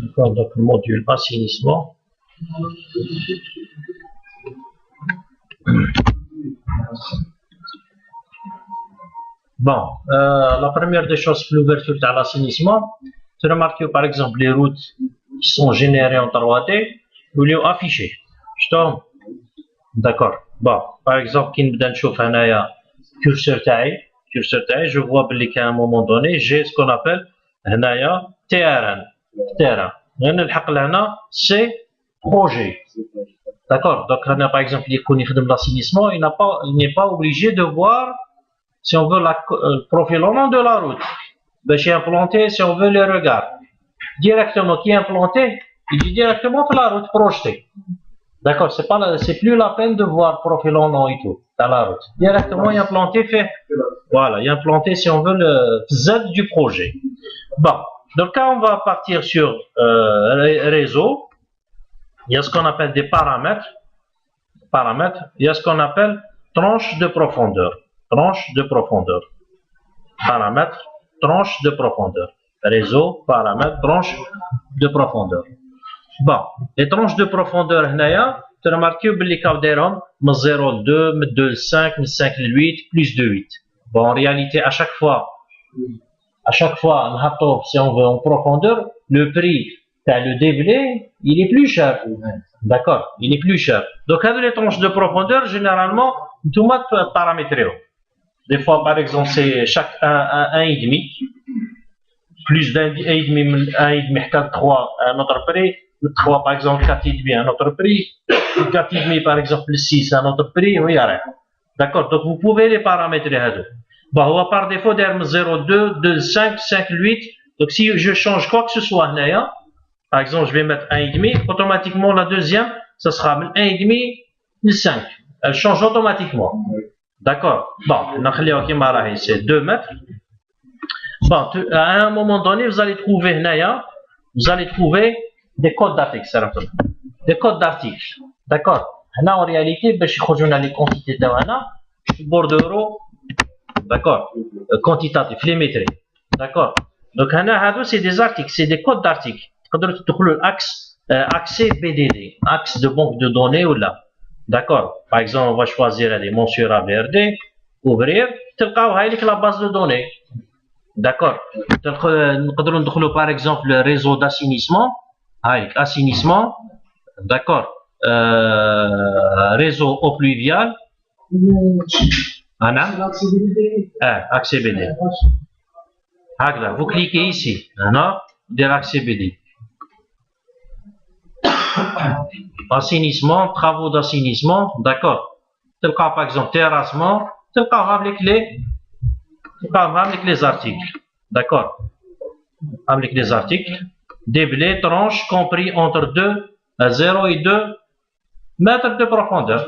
D'accord, donc le module assainissement. Bon, la première des choses, l'ouverture de l'assainissement, tu remarques par exemple les routes qui sont générées en 3D, ou les affichées. D'accord. Bon, par exemple, qui me نشوف هنايا curseur تاعي, je vois qu'à un moment donné, j'ai ce qu'on appelle هنايا terrain. نلحق لهنا c'est projet. D'accord. Donc là, par exemple, il y l'assainissement, il n'est pas obligé de voir si on veut le profil au long de la route. Ben, j'ai implanté, si on veut les regards. Directement, qui est implanté, il dit directement sur la route projetée. D'accord, c'est plus la peine de voir profil au long et tout, dans la route. Directement, il est implanté, voilà, il est implanté, si on veut, le Z du projet. Bon, donc là, on va partir sur réseau. Il y a ce qu'on appelle des paramètres. Il y a ce qu'on appelle tranche de profondeur. Paramètres, tranche de profondeur. Réseau, paramètres, tranche de profondeur. Bon, les tranches de profondeur, tu as remarqué que les cavdérons, 0,2, 2,5, 5, 8, plus de 8. Bon, en réalité, à chaque fois, si on veut en profondeur, le prix, le déblai, il est plus cher. D'accord, il est plus cher. Donc, les tranches de profondeur, généralement, tout le monde peut paramétrer. Des fois, par exemple, c'est chaque 1,5. Plus d'un 1,5, 3 à notre prix. 3 par exemple, 4,5 à notre prix. 4,5 par exemple, 6 à notre prix. Oui, d'accord, donc vous pouvez les paramétrer. Bon, on va par défaut dire 0,2, 2,5, 5,8. Donc si je change quoi que ce soit, par exemple, je vais mettre 1,5, automatiquement la deuxième, ça sera 1,5, 5. Elle change automatiquement. D'accord. Bon, c'est 2 mètres. Bon, à un moment donné, vous allez trouver des codes d'articles. Des codes d'articles. D'accord. Là, en réalité, on a les quantités de bordereau. D'accord. Quantitatif, les métriques. D'accord. Donc, c'est des articles, c'est des codes d'articles. Quand l'axe accès BDD, axe de banque de données ou là. D'accord. Par exemple, on va choisir les mensurables RD, ouvrir, avec la base de données. D'accord. Par exemple, le réseau d'assainissement, assainissement, d'accord. Réseau eau pluviale. Accès BD. Vous cliquez ici, accès BD. Assainissement, travaux d'assainissement, d'accord. Tel cas par exemple terrassement, tel cas avec les articles, d'accord. Avec les articles, déblai, tranche compris entre 0 et 2 mètres de profondeur.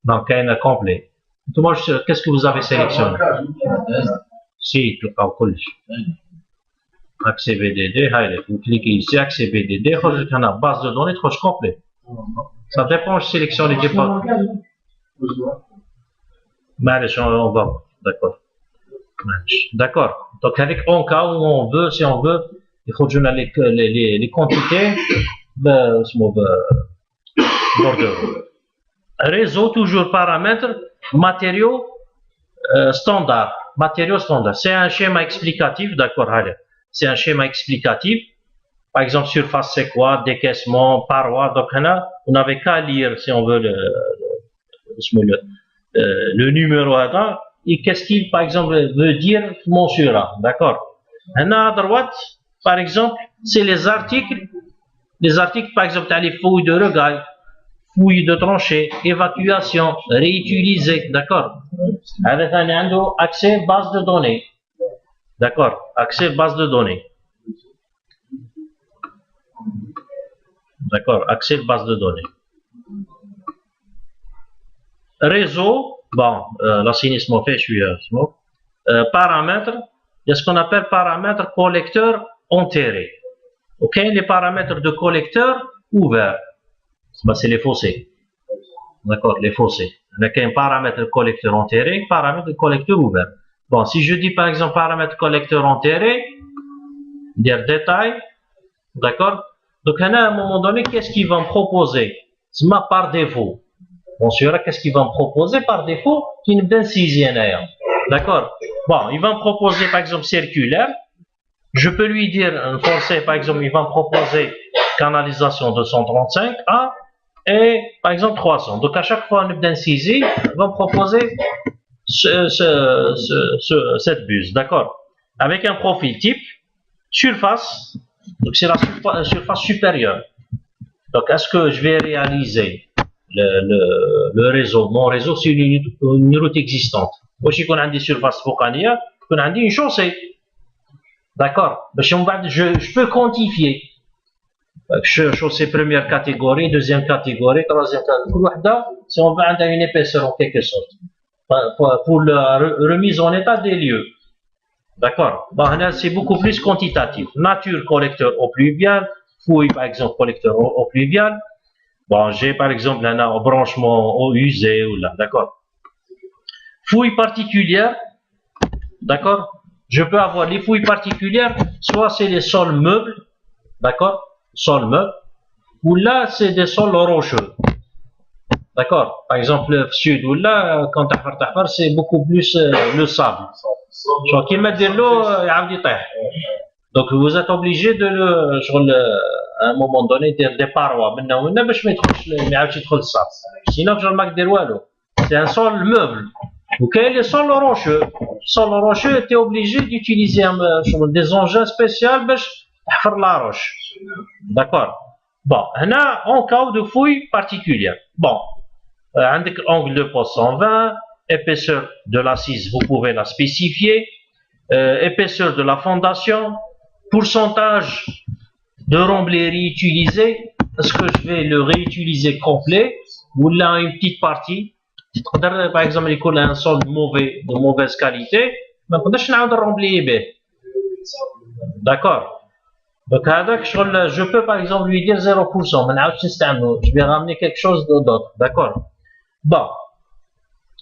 Donc, il y a un complet. Qu'est-ce que vous avez sélectionné? Si, tout le cas, accès BDD, vous cliquez ici, accès BDD, vous avez une base de données très complète. Ça dépend, je sélectionne les départs. On va, d'accord. D'accord. Donc, avec en cas où on veut, si on veut, il faut donner les quantités. Réseau, toujours paramètres, matériaux standards. Matériaux standards. C'est un schéma explicatif, d'accord. C'est un schéma explicatif. Par exemple, surface c'est quoi, décaissement, paroi. Donc, on n'avait qu'à lire, si on veut, le numéro et qu'est-ce qu'il, par exemple, veut dire mensura. D'accord. À droite, par exemple, c'est les articles. Les articles, par exemple, les fouilles de regaille, fouilles de tranchées, évacuation, réutiliser. D'accord. Avec un accès base de données. D'accord. Accès base de données. D'accord. Accès base de données. Réseau. Bon, l'assainissement fait, je suis paramètres. Il y a ce qu'on appelle paramètres collecteurs enterrés. Ok. Les paramètres de collecteurs ouverts. C'est les fossés. D'accord. Les fossés. Il y a un paramètre collecteur enterré, paramètre collecteur ouvert. Bon, si je dis par exemple paramètre collecteur enterré, dire détail, d'accord? Donc, à un moment donné, qu'est-ce qu'il va me proposer? C'est par défaut. Bon, qu'est-ce qu'il va me proposer par défaut? Qui me donne 6e. D'accord? Bon, il va me proposer par exemple circulaire. Je peux lui dire, forcer, par exemple, il va me proposer canalisation 235A et par exemple 300. Donc, à chaque fois, on donne 6, il va me proposer cette buse. D'accord? Avec un profil type, surface. Donc, c'est la surface supérieure. Donc, est-ce que je vais réaliser le réseau, mon réseau sur une route existante? Moi, je connais des surfaces focanières, je connais une chaussée. D'accord? Je peux quantifier. Chaussée première catégorie, deuxième catégorie, troisième catégorie. Si on va avoir une épaisseur en quelque sorte. Pour la remise en état des lieux. D'accord? Bon, c'est beaucoup plus quantitatif. Nature collecteur au pluvial, fouille par exemple collecteur au pluvial. Bon, j'ai par exemple un branchement eau usée ou là, d'accord? Fouille particulière, d'accord? Je peux avoir les fouilles particulières, soit c'est les sols meubles, d'accord? Sols meubles, ou là c'est des sols rocheux. D'accord? Par exemple, le sud ou là, quand tu as c'est beaucoup plus le sable. Donc, il met de l'eau, donc vous êtes obligé de à un moment donné des parois. Sinon, c'est un sol meuble. Ok, le sol rocheux. Sol rocheux, tu es obligé d'utiliser des engins spéciaux pour faire la roche. D'accord? Bon, là, en cas de fouille particulière. Bon, avec angle de poste 120, épaisseur de l'assise, vous pouvez la spécifier, épaisseur de la fondation, pourcentage de remblai réutilisé, est-ce que je vais le réutiliser complet ou là une petite partie? Par exemple, il y a un sol mauvais, de mauvaise qualité, mais on peut remblayer. D'accord? Donc, je peux par exemple lui dire 0%, je vais ramener quelque chose d'autre. D'accord? Bon.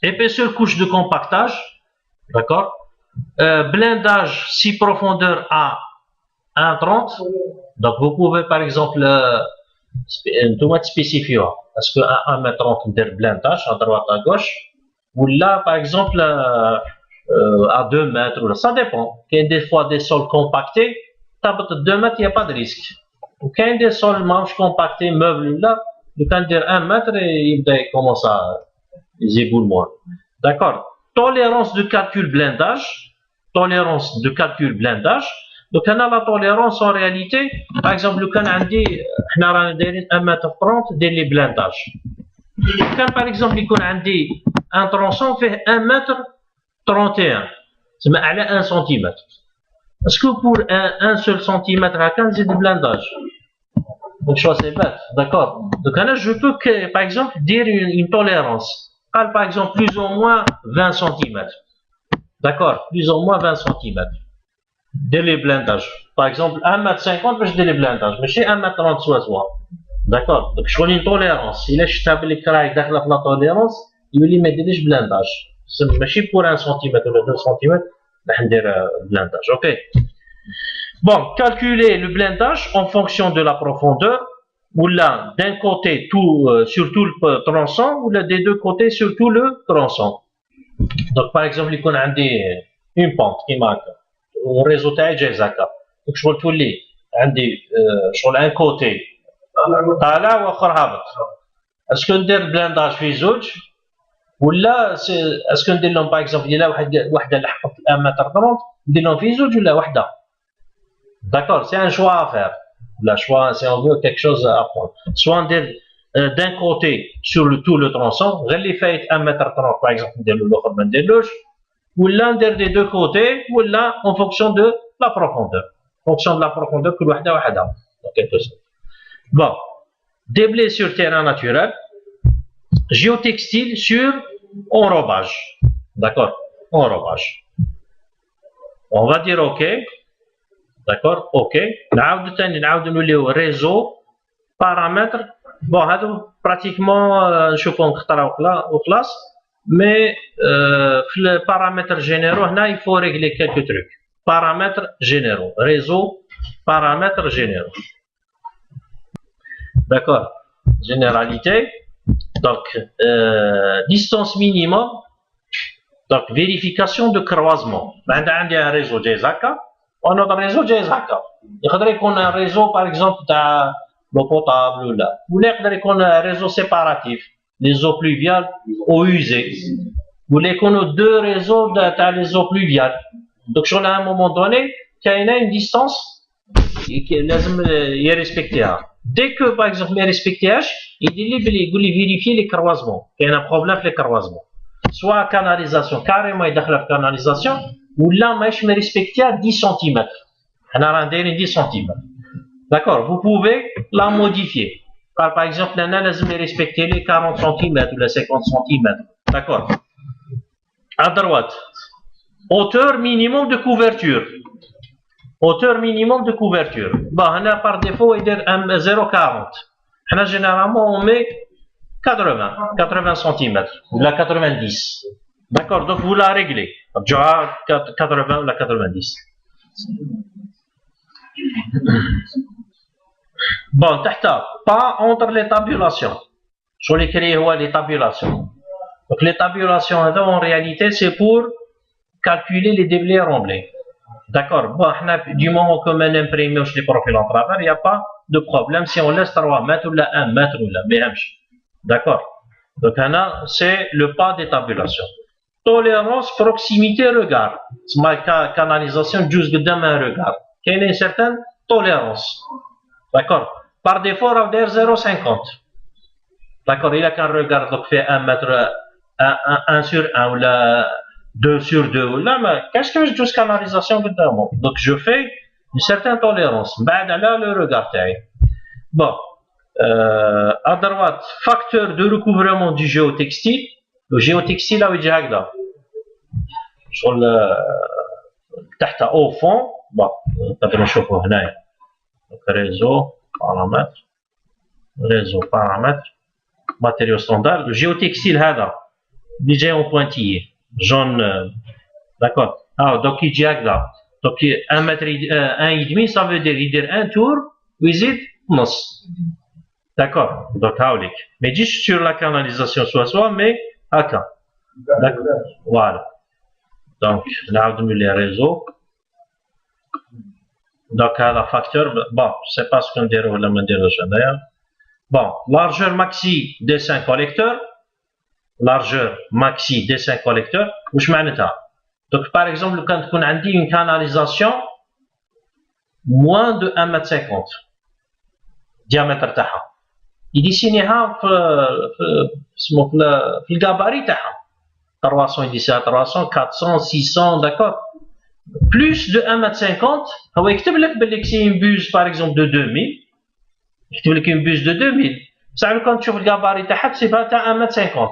Épaisseur couche de compactage. D'accord? Blindage si profondeur à 1,30. Donc, vous pouvez par exemple spécifier. Est-ce que à 1,30 m de blindage à droite, à gauche? Ou là, par exemple, à 2 mètres. Ça dépend. Il y a des fois des sols compactés. 2 mètres, il n'y a pas de risque. Quand il y a des sols manches compactés, meubles là, il peut dire 1 mètre et il commence à ébouler moins. D'accord. Tolérance de calcul blindage. Tolérance de calcul blindage. Donc, on a la tolérance en réalité. Par exemple, quand on dit 1 mètre 30 dès les blindages. Quand par exemple, on dit un tronçon fait 1 mètre 31. C'est à 1 cm. Est-ce que pour un seul centimètre à 15, c'est du blindage? Donc, je c'est bête, d'accord. Donc, là, je peux, par exemple, dire une tolérance. Par exemple, plus ou moins 20 cm. D'accord, plus ou moins 20 cm. Dès les blindages. Par exemple, 1,50 m, je dis les blindages. Mais chez 1,30 m, soit. D'accord. Donc, je connais une tolérance. Si là, je tape les craques dans la tolérance, il me dit, mais dis blindage. C'est pour 1 cm ou 2 cm. Blindage, ok. Bon, calculer le blindage en fonction de la profondeur, ou là, d'un côté sur tout le tronçon, ou là, des deux côtés sur tout le tronçon. Donc, par exemple, il y a une pente qui marque au réseau taille Jezaka. Donc, je vais le dire, un côté, là, ou est-ce qu'on dit le blindage fait zouj? ولا اسكو ندير لهم باغ اكزومبل الا وحده لحقت 1 متر 30 ندير لهم في زوج ولا وحده داكور سي ان شوا افير لا شوا سي اون فو كيك شوز ا بون سوا ندير دان كوتي سور تو لو ترونسون غير اللي فايت 1 متر 30 باغ اكزومبل ندير له الاخر ما نديرلوش ولا ندير دي دو كوتي ولا اون فونكسيون دو لا بروفوندور فونكسيون دو لا بروفوندور كل وحده وحدها كيلكو سورت بون ديبلي سور تيران ناتورال géotextile sur enrobage. D'accord? Enrobage. On va dire OK. D'accord? OK. Nous réseau, paramètres. Bon, pratiquement, je pense que au classe. mais les paramètres généraux, il faut régler quelques trucs. Paramètres généraux, réseau, paramètres généraux. D'accord. Généralité. Donc, distance minimum. Donc, vérification de croisement. On a un réseau JZAKA, on a un réseau JZAKA. Il faudrait qu'on ait un réseau, par exemple, de l'eau potable ou là. Ou il faudrait qu'on ait un réseau séparatif, les eaux pluviales, eaux usées. Vous voulez qu'on ait deux réseaux les eaux pluviales. Donc, à un moment donné, il y a une distance qui est respectée. Dès que, par exemple, il est respecté, il dit vérifier les croisements. Il y a un problème avec les croisements. Soit canalisation, carrément il y a la canalisation, ou là, je me respecte à 10 cm. On a rendu 10 cm. D'accord, vous pouvez la modifier. Par exemple, on a respecter les 40 cm ou les 50 cm. D'accord. À droite, hauteur minimum de couverture. Hauteur minimum de couverture. Bon, on a par défaut, il y a 0,40. On généralement, on met 80 cm, ou la 90. D'accord, donc vous la réglez. 80 ou la 90. Bon, pas entre les tabulations. Je vais créer les tabulations. Donc les tabulations, en réalité, c'est pour calculer les débits remblais. D'accord, bon, du moment que on imprime les profils en travers, il n'y a pas de problème si on laisse 3 mètres ou 1 mètre ou là, mais d'accord. Donc, c'est le pas des tabulations. Tolérance, proximité, regard. C'est ma canalisation juste d'un regard. Il y a une certaine tolérance. D'accord. Par défaut, on va dire 0,50. D'accord. Il y a qu'un regard donc fait 1 mètre, 1 sur 1 ou là, 2 sur 2 ou là, mais qu'est-ce que je dis canalisation dedans? Donc, je fais une certaine tolérance. Ben, là, le regard. Bon. À droite, facteur de recouvrement du géotextile. Le géotextile, là, il y a sur le au fond. Bon, réseau, paramètres, matériaux standards. Le géotextile, là, déjà en pointillé, jaune, d'accord. Ah, donc il y a là. Donc 1 mètre, 1,5, ça veut dire un tour, visite, nos. D'accord, donc mais dis sur la canalisation soit, mais à quand? D'accord, voilà. Donc, là, on a les réseaux. Donc, à la facteur, bon, je ne sais pas ce qu'on dirait ou la d'ailleurs. Bon, largeur maxi dessin collecteur. Largeur maxi dessin collecteur. Où je m'en étais. Donc, par exemple, quand on a une canalisation, moins de 1,50 m. Diamètre taha. Il dessineha في الجاباري تاعها 300 يديسها 300 400 600 d'accord plus de 1,50 m هو يكتب لك باللي سي une buse par exemple de 2000 يكتب لك une buse de 2000 بصح لو كان تشوف الجاباري تاعها تسيبها تاع 1,50 m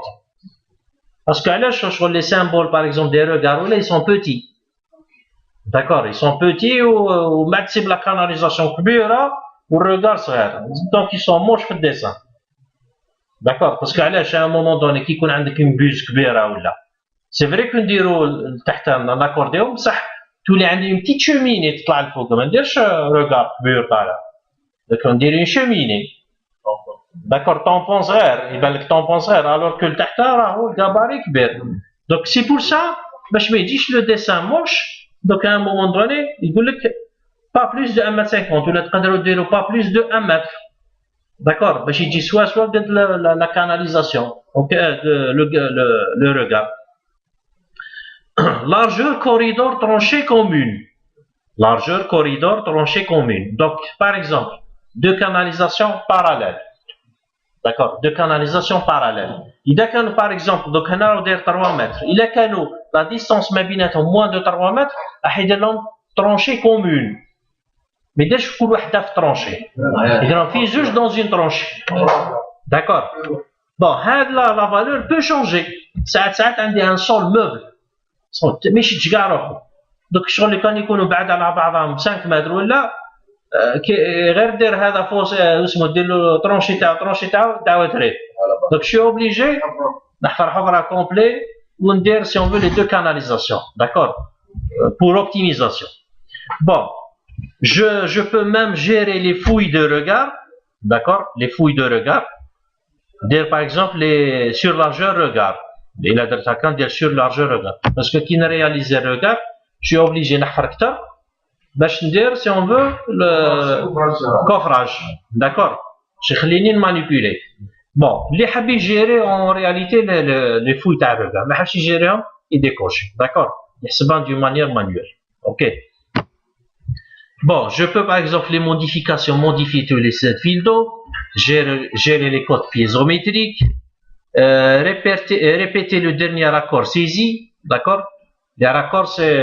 باسكو علاش شغل les symboles par exemple des regards là ils sont petits d'accord ils sont petits وما تسيب la canalisation كبيره والregard صغير donc ils sont moches في الديسان d'accord parce qu'علاش à un moment donné كي يكون عندك une buse كبيره ولا سي فري كو نديرو تحت ناكورديو بصح تولي عندي une petite cheminée تطلع لفوق ما نديرش regard كبير طالع donc ندير une cheminée d'accord طومبون صغير يبان لك طومبون صغير الوغ كو لتحت راهو الكاباري كبير donc c'est pour ça باش ما يجيش لو ديسان موش donc à un moment donné يقول لك pas plus de 1,50 m ولا تقدروا ديروا pas plus de 1 mètre d'accord باش يجي soit قد la canalisation ok le regard largeur corridor tranchée commune largeur corridor tranchée commune donc par exemple deux canalisations parallèles d'accord deux canalisations parallèles إذا كانوا par exemple donc هنا راه داير 3 mètres إذا كانوا la distance ما بيناتهم moins de 3 mètres راح يدير لهم tranchée commune mais dès que كل وحده في tranchée يديرهم في زوج dans une tranchée d'accord bon هاد la valeur peut changer ساعات عندي un sol meuble ماشي كاع روحو دوك الشغل اللي كانوا يكونوا بعاد على بعضهم 5 متر ولا غير دير هذا فوس اسمه دير له طرونشي تاعو تعاود تريد دوك شي اوبليجي نحفر حفرة complet وندير si on veut les deux canalisations, d'accord, pour optimisation. Bon, je peux même gérer les fouilles de regard, d'accord, les fouilles de regard. Dire par exemple les sur largeur regard. Il a dire sur largeur regard. Parce que qui ne réalise le regard, je suis obligé de faire باش ندير si on veut le coffrage, d'accord. Je vais manipuler. Bon, les habits gérer en réalité les fouilles تاع regard. ما حبش يجيرهم يديكوشي, d'accord. يحسبها d'une manière manuelle. OK. Bon, je peux par exemple les modifications, modifier tous les 7 fils d'eau, gérer les codes piézométriques, répéter le dernier accord saisi, d'accord. Les raccords c'est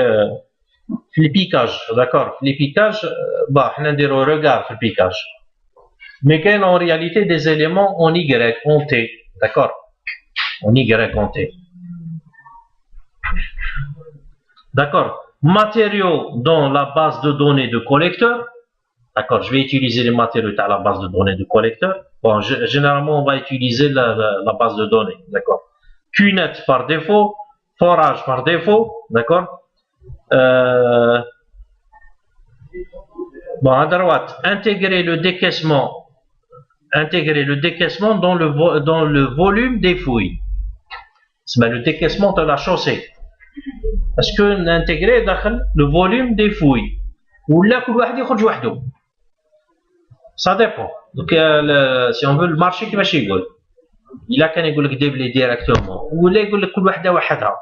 le piquage, d'accord. Les piquages, bah, on a des regards le piquage. Mais qu'il y a en réalité des éléments en Y, en T, d'accord. En Y, en T. D'accord. Matériaux dans la base de données de collecteur. D'accord, je vais utiliser les matériaux à la base de données de collecteur. Bon, généralement, on va utiliser la base de données. D'accord. Cunette par défaut, forage par défaut. D'accord. Bon, à droite, intégrer le décaissement dans le volume des fouilles. C'est le décaissement de la chaussée. Est-ce que n'intégrer le volume des fouilles ou là كل واحد يخرج وحده. Ça dépend. Donc si on veut le marché كيفاش يقول. إلا كان يقول لك ديبلي directement ولا يقول لك كل وحده وحدها.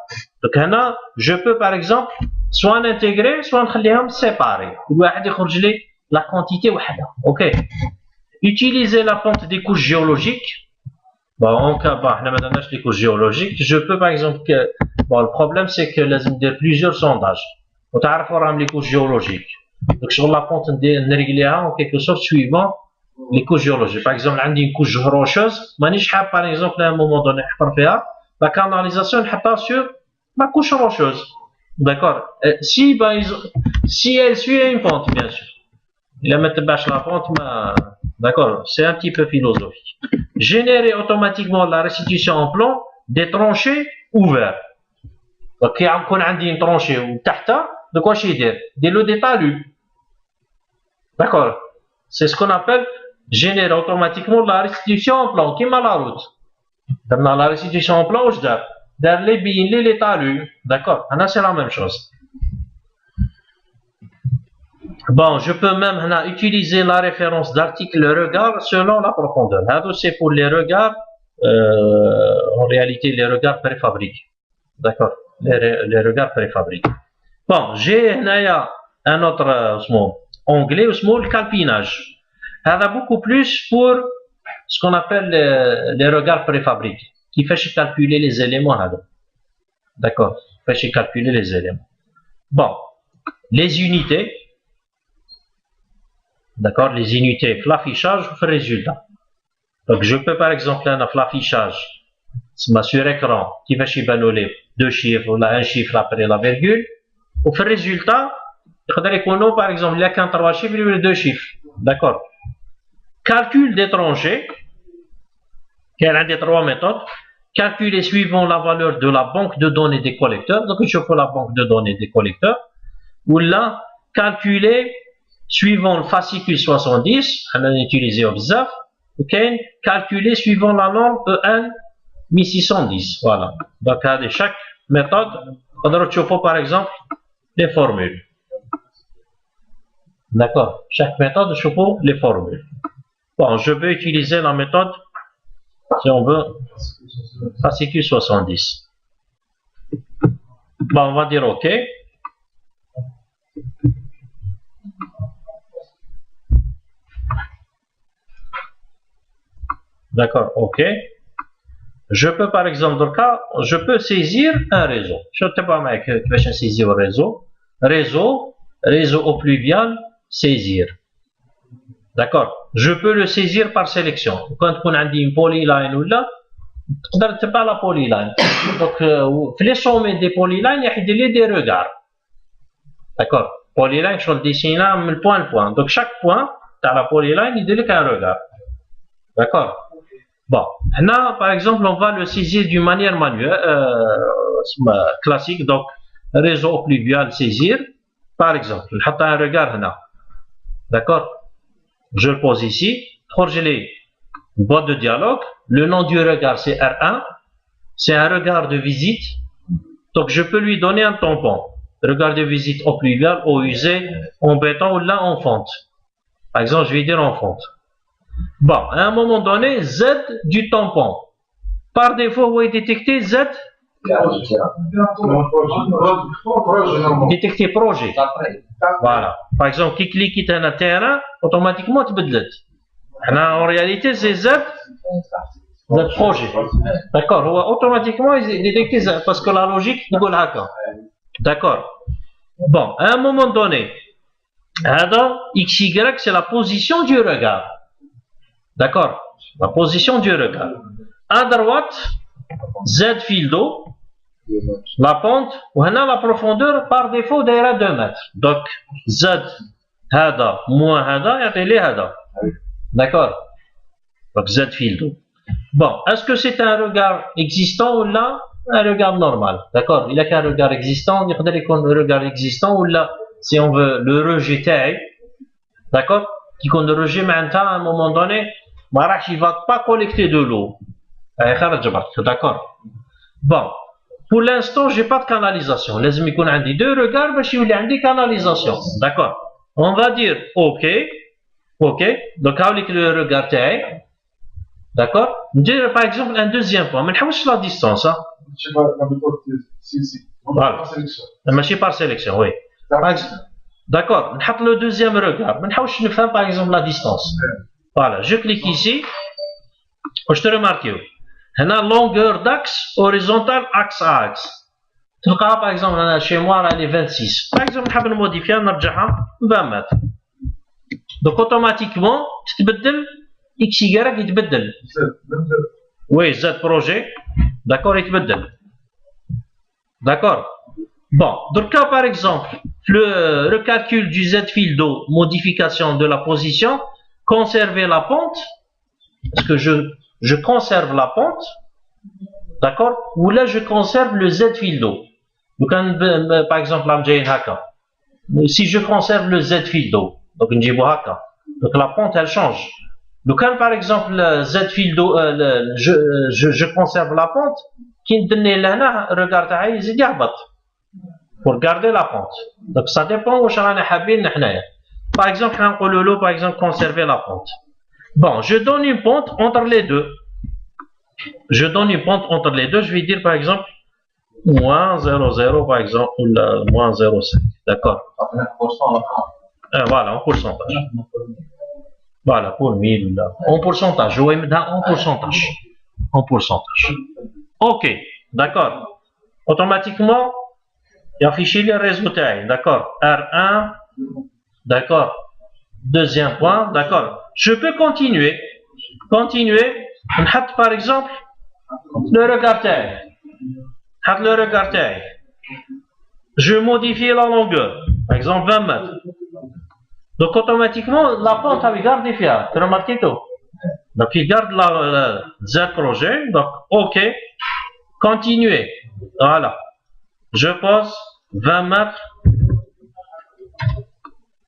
Donc هنا je peux par exemple soit l'intégrer soit نخليهم séparés. كل واحد يخرج لي la quantité وحدها. OK. Utiliser la pente des couches géologiques. Bon, en cas, bah, les couches géologiques, je peux par exemple que, bon, le problème c'est que les plusieurs sondages. On a les couches géologiques. Donc sur la pente régulière, en quelque sorte, suivant les couches géologiques. Par exemple, on a une couche rocheuse, par exemple, à un moment donné, la canalisation est sur la couche rocheuse. D'accord. Si elle suit une pente, bien sûr. Il a mettre la pente, d'accord, c'est un petit peu philosophique. Générer automatiquement la restitution en plan des tranchées ouverts. Donc, il y a une tranchée ou tahta, de quoi je dire? Des talus. D'accord. C'est ce qu'on appelle générer automatiquement la restitution en plan, qui m'a la route. Dans la restitution en plan, je dans les billes, les talus. D'accord. C'est la même chose. Bon, je peux même utiliser la référence d'article regard selon la profondeur. C'est pour les regards, en réalité, les regards préfabriqués. D'accord, les regards préfabriqués. Bon, j'ai un autre onglet, le calpinage. Ça va beaucoup plus pour ce qu'on appelle les regards préfabriqués, qui fait calculer les éléments. D'accord, fait calculer les éléments. Bon, les unités. D'accord, les unités, l'affichage, le résultat. Donc, je peux par exemple, l'affichage, sur écran, qui va chez les deux chiffres, ou un chiffre après la virgule, ou le résultat, par exemple, il y a qu'un trois chiffres, il y a deux chiffres. D'accord. Calcul d'étranger, qui est l'un des trois méthodes, calculer suivant la valeur de la banque de données des collecteurs, donc je fais la banque de données des collecteurs, ou là, calculer suivant le fascicule 70, on a utilisé observe, ok, calculer suivant la norme EN 1610, voilà. Donc, à chaque méthode, on retrouve par exemple les formules. D'accord, chaque méthode, je trouve les formules. Bon, je vais utiliser la méthode, si on veut, fascicule 70. Bon, on va dire ok. D'accord, ok. Je peux par exemple, dans le cas, je peux saisir un réseau. Je ne sais pas, mec, que je vais saisir un réseau. Réseau au pluvial, saisir. D'accord. Je peux le saisir par sélection. Quand on a une polyline ou là, tu ne pas la polyline. Donc, les sommets des polylines, il y a des regards. D'accord. Polyline, je le dessine de point à point. Donc, chaque point, tu as la polyline, il y a un regard. D'accord. Bon, là, par exemple, on va le saisir d'une manière manuelle, classique, donc réseau pluvial saisir, par exemple, je mets un regard là, d'accord, je le pose ici, j'ai une boîte de dialogue, le nom du regard c'est R1, c'est un regard de visite, donc je peux lui donner un tampon, regard de visite eau pluviale, eau usée, en béton ou là en fonte, par exemple, je vais dire en fonte. Bon, à un moment donné, Z du tampon. Par défaut, vous avez détecté Z. Détecter projet. Voilà. Par exemple, qui clique dans un terrain, automatiquement, tu بدلت. En réalité, c'est Z. Z projet. D'accord. Automatiquement, il détecte Z parce que la logique nous dit haka. D'accord. Bon, à un moment donné, XY, c'est la position du regard. D'accord, la position du regard. À droite, Z fil d'eau, la pente, ou la profondeur par défaut d'ailleurs 2 mètres. Donc, Z, hada, moins hada, et hada. D'accord, donc Z fil d'eau. Bon, est-ce que c'est un regard existant ou là un regard normal? D'accord, il n'y a qu'un regard existant, il y a un regard existant ou là, si on veut le rejeter, d'accord, qui qu'on le rejette maintenant à un moment donné. Il ne va pas collecter de l'eau. D'accord. Bon, pour l'instant, je n'ai pas de canalisation. Les amis, on a dit 2 regards, mais je vais dire canalisation. D'accord. On va dire OK. OK. Donc, avec le regard, d'accord. Dire par exemple un deuxième point. Mais je la distance. Voilà. Mais par sélection, oui. D'accord. On le deuxième regard. Mais je fais par exemple la distance. Voilà, je clique ici, je te remarque, la longueur d'axe horizontale axe à axe. Par exemple, chez moi, elle est 26. Par exemple, je vais modifier, je vais 20 mètres. Donc, automatiquement, tu te بدل, XY, il te بدل. Oui, Z projet. D'accord, il te بدل. D'accord. Bon, donc là, par exemple, le recalcul du Z fil d'eau, modification de la position, conserver la pente, est-ce que je conserve la pente, d'accord, ou là je conserve le Z fil d'eau. Donc, par exemple, si je conserve le Z fil d'eau, donc la pente elle change. Donc, par exemple, le Z fil d'eau, je conserve la pente, qui me donne là, regarde, pour garder la pente. Donc, ça dépend où je suis. Par exemple, par exemple, conserver la pente. Bon, je donne une pente entre les deux. Je donne une pente entre les deux. Je vais dire, par exemple, moins 0,0, par exemple, ou moins 0,5. D'accord. Voilà, en pourcentage. Voilà, pour 1000. En pourcentage. Oui, en pourcentage. En pourcentage. OK. D'accord. Automatiquement, il affiche le résultat. D'accord. R1. D'accord. Deuxième point, d'accord. Je peux continuer. Continuer. On a par exemple le regard taille. Le regard taille. Je modifie la longueur. Par exemple 20 mètres. Donc automatiquement la pente elle garde les fiers. Tu remarques tout. Donc il garde la Z projet. Donc OK. Continuer. Voilà. Je pose 20 mètres.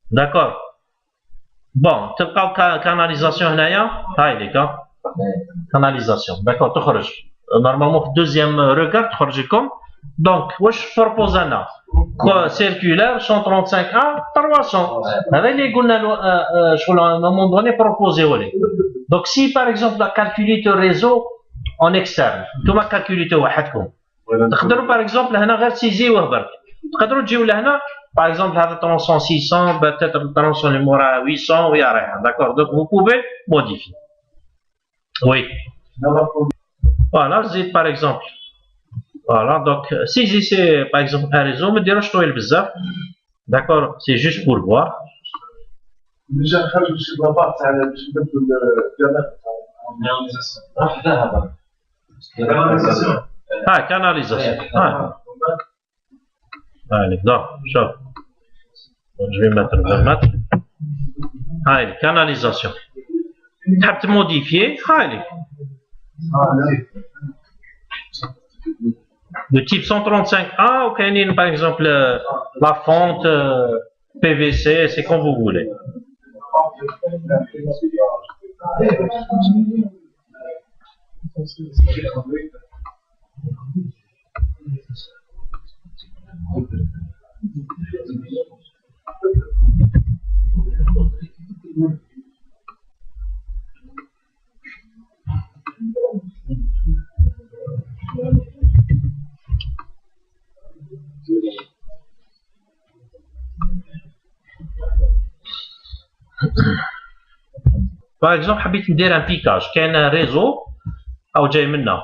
D'accord. Bon, tu as canalisation هنايا هاي les gars. Canalisation. D'accord, tu خرج. Normalement deuxième regard تخرج comme. Donc, واش propose انا circulaire 135A 300. هذا اللي قلنا له شغل à un moment donné proposé ولي. Donc si par exemple la calculité réseau en externe, نتوما calculité وحدكم. تقدروا par exemple هنا غير تسيزيوه برك. تقدروا تجيو لهنا. Par exemple, la tronçon 600, peut-être le tronçon numéro 800, oui, rien. D'accord. Donc, vous pouvez modifier. Oui. Voilà, c'est par exemple. Voilà, donc, si c'est par exemple un réseau, me direz je le bizarre. D'accord, c'est juste pour voir. Ah, canalisation. Ah. Allez, non, chauffe. Je vais mettre 20 mètres. Allez, canalisation. Tu peux modifier. Allez. Le type 135A ou كاينين par exemple la fonte PVC, c'est comme vous voulez. Par exemple, حبيت ندير ان بيكاج كاين ريزو او جاي منا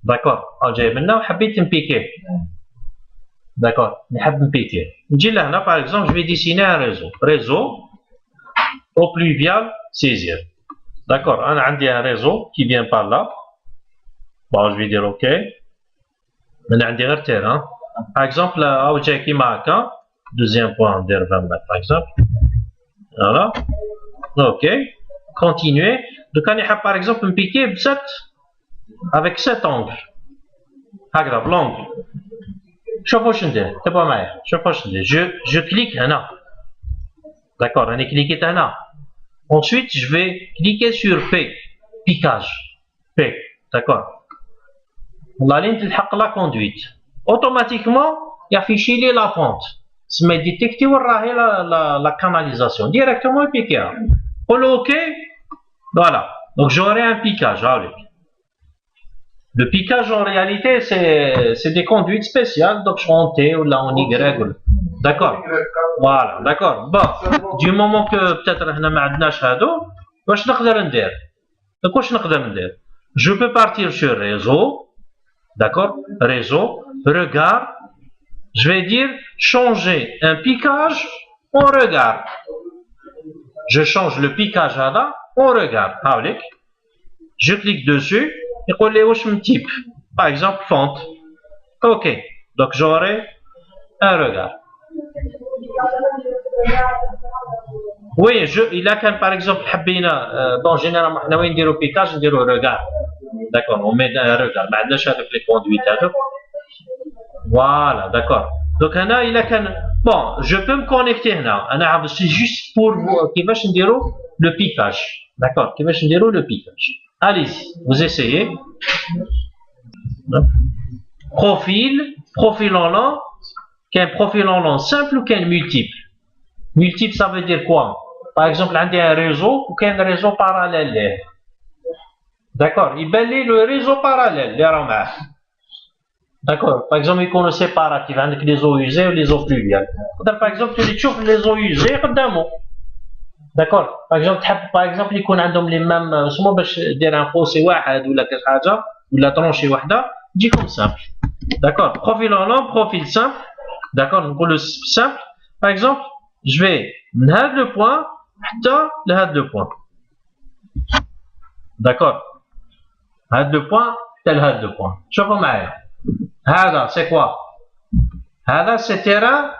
داكور او جاي منا وحبيت نبيكيه داكور نحب نبيكيه نجي لهنا باغ اكزومبل جو في ديسيني ان ريزو او بلوفيال سيزير داكور انا عندي ان ريزو كي فيان بار لا بون جو في دير اوكي انا عندي غير تيران باغ اكزومبل او جاي كيما هكا دوزيام بوان ندير 20 متر باغ اكزومبل فوالا اوكي continuer. Donc, on a par exemple un piqué avec 7 angles. Aggrave l'angle. C'est pas mal. Je clique là. D'accord, on est cliqué là. Ensuite, je vais cliquer sur P. Piquage. P. D'accord. La ligne de la conduite. Automatiquement, il affiche la pente. Ça m'a détecté la canalisation. Directement piqué. OK. Voilà, donc j'aurai un piquage. Le piquage en réalité c'est des conduites spéciales, donc en T ou là en Y. D'accord. Voilà, d'accord. Bon, du moment que peut-être on ما عندناش هادو واش نقدر ندير؟ donc واش نقدر ندير؟ Je peux partir sur réseau, d'accord? Réseau, regard. Je vais dire changer un piquage en regard. Je change le piquage là. On regarde, je clique dessus et on les hoche un type. Par exemple, fonte. OK. Donc j'aurai un regard. Oui, il a quand par exemple, bon, généralement, on a un piquage, on dit regard. D'accord, on met un regard. Mais avec les conduites. Voilà, d'accord. Donc là, il a quand bon, je peux me connecter là. C'est juste pour qui va dire le piquage. D'accord, qui va dire le piquage. Allez-y, vous essayez. Profil en long, qu'un profil en long simple ou qu'un multiple. Multiple, ça veut dire quoi? Par exemple, on a un réseau ou qu'un réseau parallèle. D'accord, il balaye le réseau parallèle, les ramars. D'accord, par exemple, il connaît séparatif avec les eaux usées ou les eaux pluviales. Par exemple, tu les eaux usées, d'accord. Par exemple, ils connaissent les mêmes, souvent, dire un fossé ou la quelque ou la tranchée wahda, dit comme simple. D'accord, profil en long, profil simple. D'accord, pour le simple, par exemple, je vais mettre le point, le point. D'accord, le point, tel le point. Je vois mal. هذا c'est quoi? هذا c'est terrain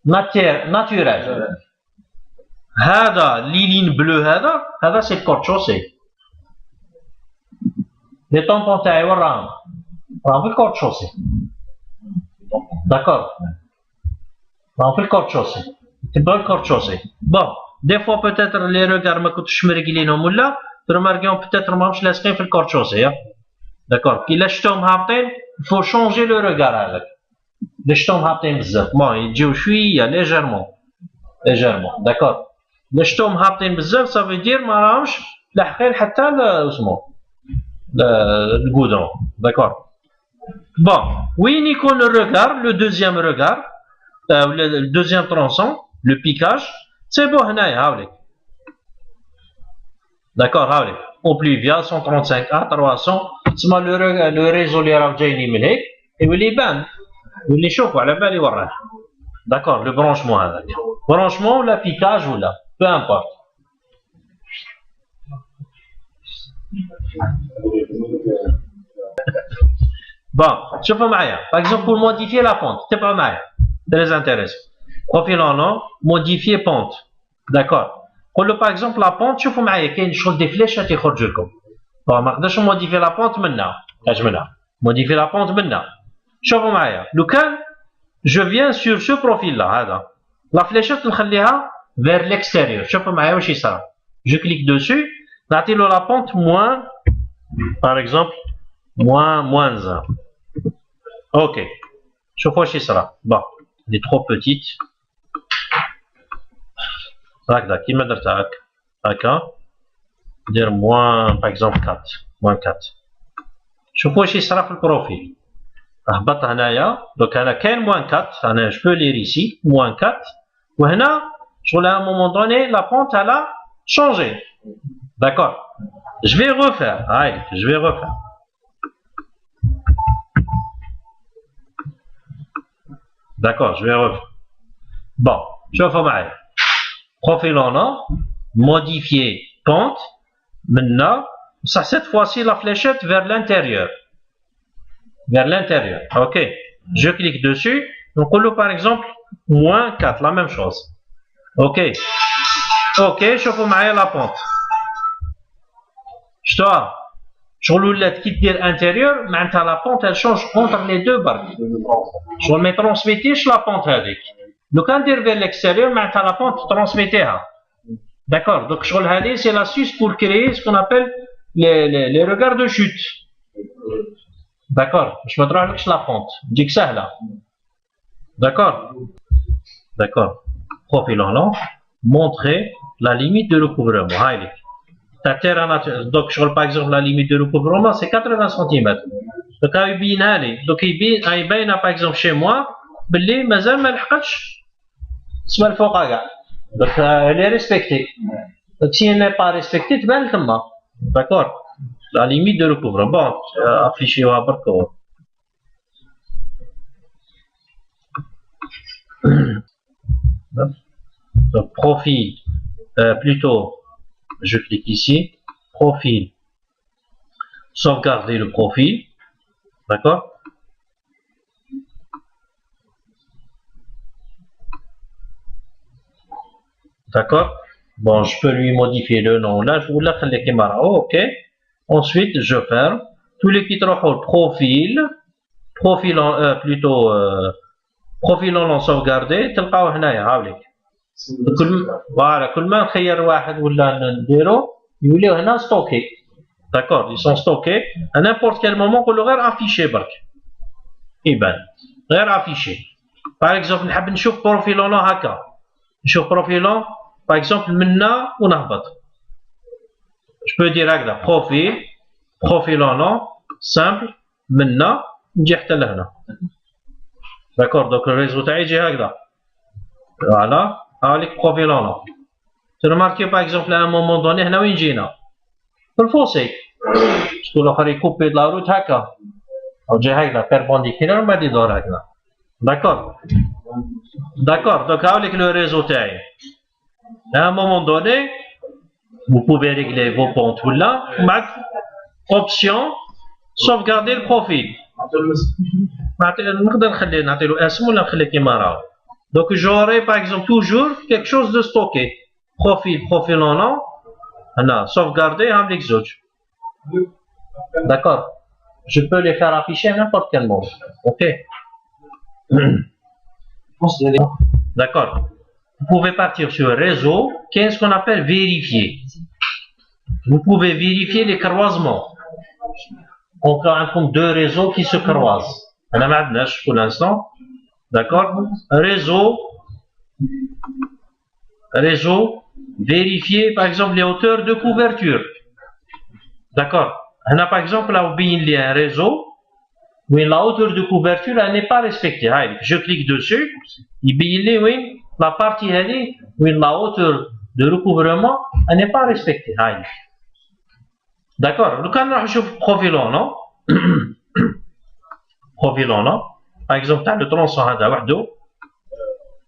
naturel. هذا les lignes bleues هذا c'est le corde-chaussée. Les tampons تاعي وين راهم؟ راهم في الكورد-chaussée. D'accord. راهم في الكورد-chaussée. تبغى الكورد-chaussée. Bon, des fois peut-être les regards ما كنتش مرقلينهم ولا ترماركيهم peut-être ماهمش لاصقين في الكورد-chaussée. D'accord. Qui لشتهم هابطين il faut changer le regard avec. لشتهم هابطين بزاف. Bon, يجيو شوية légèrement. D'accord. لشتهم هابطين بزاف ça veut dire ما راهمش لاحقين حتى اسمو الجودرون. D'accord. Bon, وين يكون le regard, le deuxième regard, le deuxième tronçon, le piquage, c'est bon هنايا هاوليك. D'accord, هاوليك. Au pluvial 135A 300 تسمى لو ريزو اللي راه جايني من هيك يولي يبان يولي يشوفوا على بالي وين راه. داكور لو برونشمون هذاك برونشمون ولا بيكاج ولا بو امبورت. بون شوفوا معايا باغ اكزومبل pour modifier la pente تبعوا معايا très intéressant. Profil en long, modifier pente. D'accord. قول له باغ اكزومبل لا بونت شوفوا معايا كاين شغل دي فليشات يخرجوا لكم. ما نقدرش موديفي لا بونت منا اجملها موديفي لا بونت منا شوفوا معايا لو كان جو فيان سور سو بروفيل لا هذا لا فليشات نخليها vers l'extérieur شوفوا معايا واش يصرى جو كليك دوسو نعطي له لا بونت موان par exemple moins 1 اوكي شوفوا واش يصرى بون دي ترو بوتيت هكذا كيما درتها هكا ندير موان باغ اكزومبل 4 موان 4 شوفوا واش يصرى في البروفيل هبط هنايا دوك انا كاين موان 4 انا جو بو لير ايسي موان 4 وهنا شغل à un moment donné la pente elle a changé d'accord je vais refaire allez je vais refaire d'accord je vais refaire bon شوفوا معايا profil en or modifier pente maintenant ça cette fois-ci la fléchette vers l'intérieur ok je clique dessus donc on par exemple moins 4 la même chose ok شوفوا معايا la pente شفتوها شغل ولات كي دير انتيريور معناتها لا بونت elle change entre les deux برك شغل ما ترانسميتيش لا بونت هذيك لو كان ندير فير ليكستيريور معناتها لا بونت ترانسميتيها داكور دونك شغل هذه سي لاسيس بور كريي سكون ابل لي روغار دو شوت داكور باش ما تروحلكش لا بونت تجيك سهله داكور profil en long montrer la limite de recouvrement هاي لك donc par exemple la limite de recouvrement c'est 80 cm donc يبينها لي donc يبين par exemple chez moi باللي مازال ما لحقتش تسمى الفوق كاع donc elle est respectée donc si elle n'est pas respectée تبان تما d'accord la limite de recouvrement bon afficher برك donc profil plutôt je clique ici profil sauvegarder le profil d'accord bon je peux lui modifier le nom là je vous la خليه كيما راهو ok ensuite je ferme tous les qui تروحوا profil en plutôt profil en sauvegarder تلقاو هنايا هاوليك كل ما نخير واحد ولا نديرو يوليو هنا ستوكي داكور ils sont stockés à n'importe quel moment نقولو غير افيشي برك يبان غير افيشي باغ اكزومبل نحب نشوف بروفيلون هكا نشوف بروفيلون باغ اكزومبل منا ونهبط جو بو دير هكذا بروفيلون سامبل منا نجي حتى لهنا داكور دوك الريزو تاعي يجي هكذا فوالا هاوليك بروفيلون ترماركي باغ اكزومبل ا مومون دوني هنا وين جينا في الفوسي شكون الاخر يكوبي د لا روت هكا او جاي هكذا بيربونديكولار ومن بعد يدور هكذا داكور دونك هاوليك لو ريزو تاعي ا مومون دوني vous pouvez régler vos pontes ولا ومن بعد اوبسيون sauvegarder le profil نقدر نخليه نعطي له اسم ولا نخليه كيما راهو donc j'aurai par exemple toujours quelque chose de stocké profil en nom هنا sauvegarder هامليك زوج d'accord je peux les faire afficher à n'importe quel moment ok d'accord vous pouvez partir sur réseau qu'est-ce qu'on appelle vérifier vous pouvez vérifier les croisements encore عندكم deux réseaux qui se croisent أنا ما عندناش pour l'instant d'accord réseau vérifier par exemple les hauteurs de couverture d'accord هنا par exemple là vous بين لي un réseau où la hauteur de couverture elle n'est pas respectée je clique dessus يبين لي وين la partie هذه où la hauteur de recouvrement elle n'est pas respectée d'accord لو كان نروح نشوف بروفيلون par exemple تاع لو ترونسون هذا وحده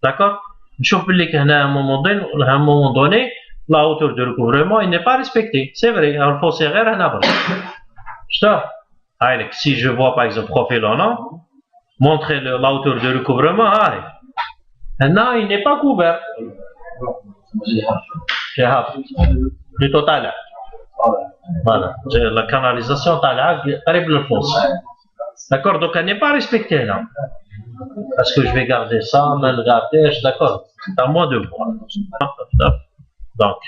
d'accord نشوف باللي هنا à un moment donné la hauteur de recouvrement il n'est pas respectée c'est vrai الفوسي غير هنا برك شفتوه هايلك si je vois par exemple profil montrer la hauteur de recouvrement هاي هنا il n'est pas couvert plutôt طالع Voilà, la canalisation arrive le fossé. D'accord, donc elle n'est pas respectée là. Est-ce que je vais garder ça, me le garder, d'accord, c'est à moi de voir. Donc,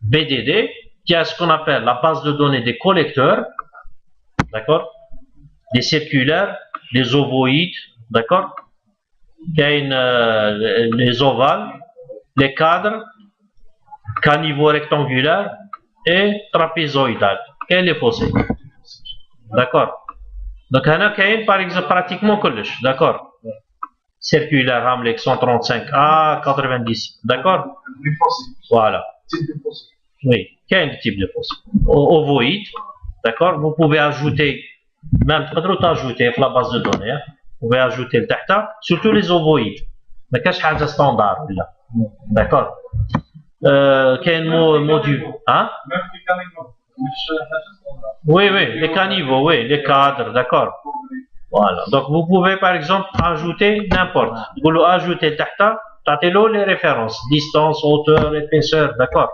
BDD, qui a ce qu'on appelle la base de données des collecteurs, d'accord, les circulaires, les ovoïdes, d'accord, les ovales, les cadres, caniveau rectangulaire et trapézoïdal. Et les fossés. D'accord. Donc, il y a par exemple pratiquement كلش. D'accord. Circulaire Hamlet 135 à 90. D'accord. Voilà. Oui, quel type de fossé? Ovoïde. D'accord. Vous pouvez ajouter, même ajouter la base de données. Vous pouvez ajouter le tahta, surtout les ovoïdes. Mais qu'est-ce qu'il y a standard là? D'accord. Quel module? Hein? Oui, les caniveaux, oui, les cadres, d'accord. Voilà. Donc vous pouvez par exemple ajouter n'importe. Vous pouvez ajouter tahta, tatelo les références, distance, hauteur, épaisseur, d'accord.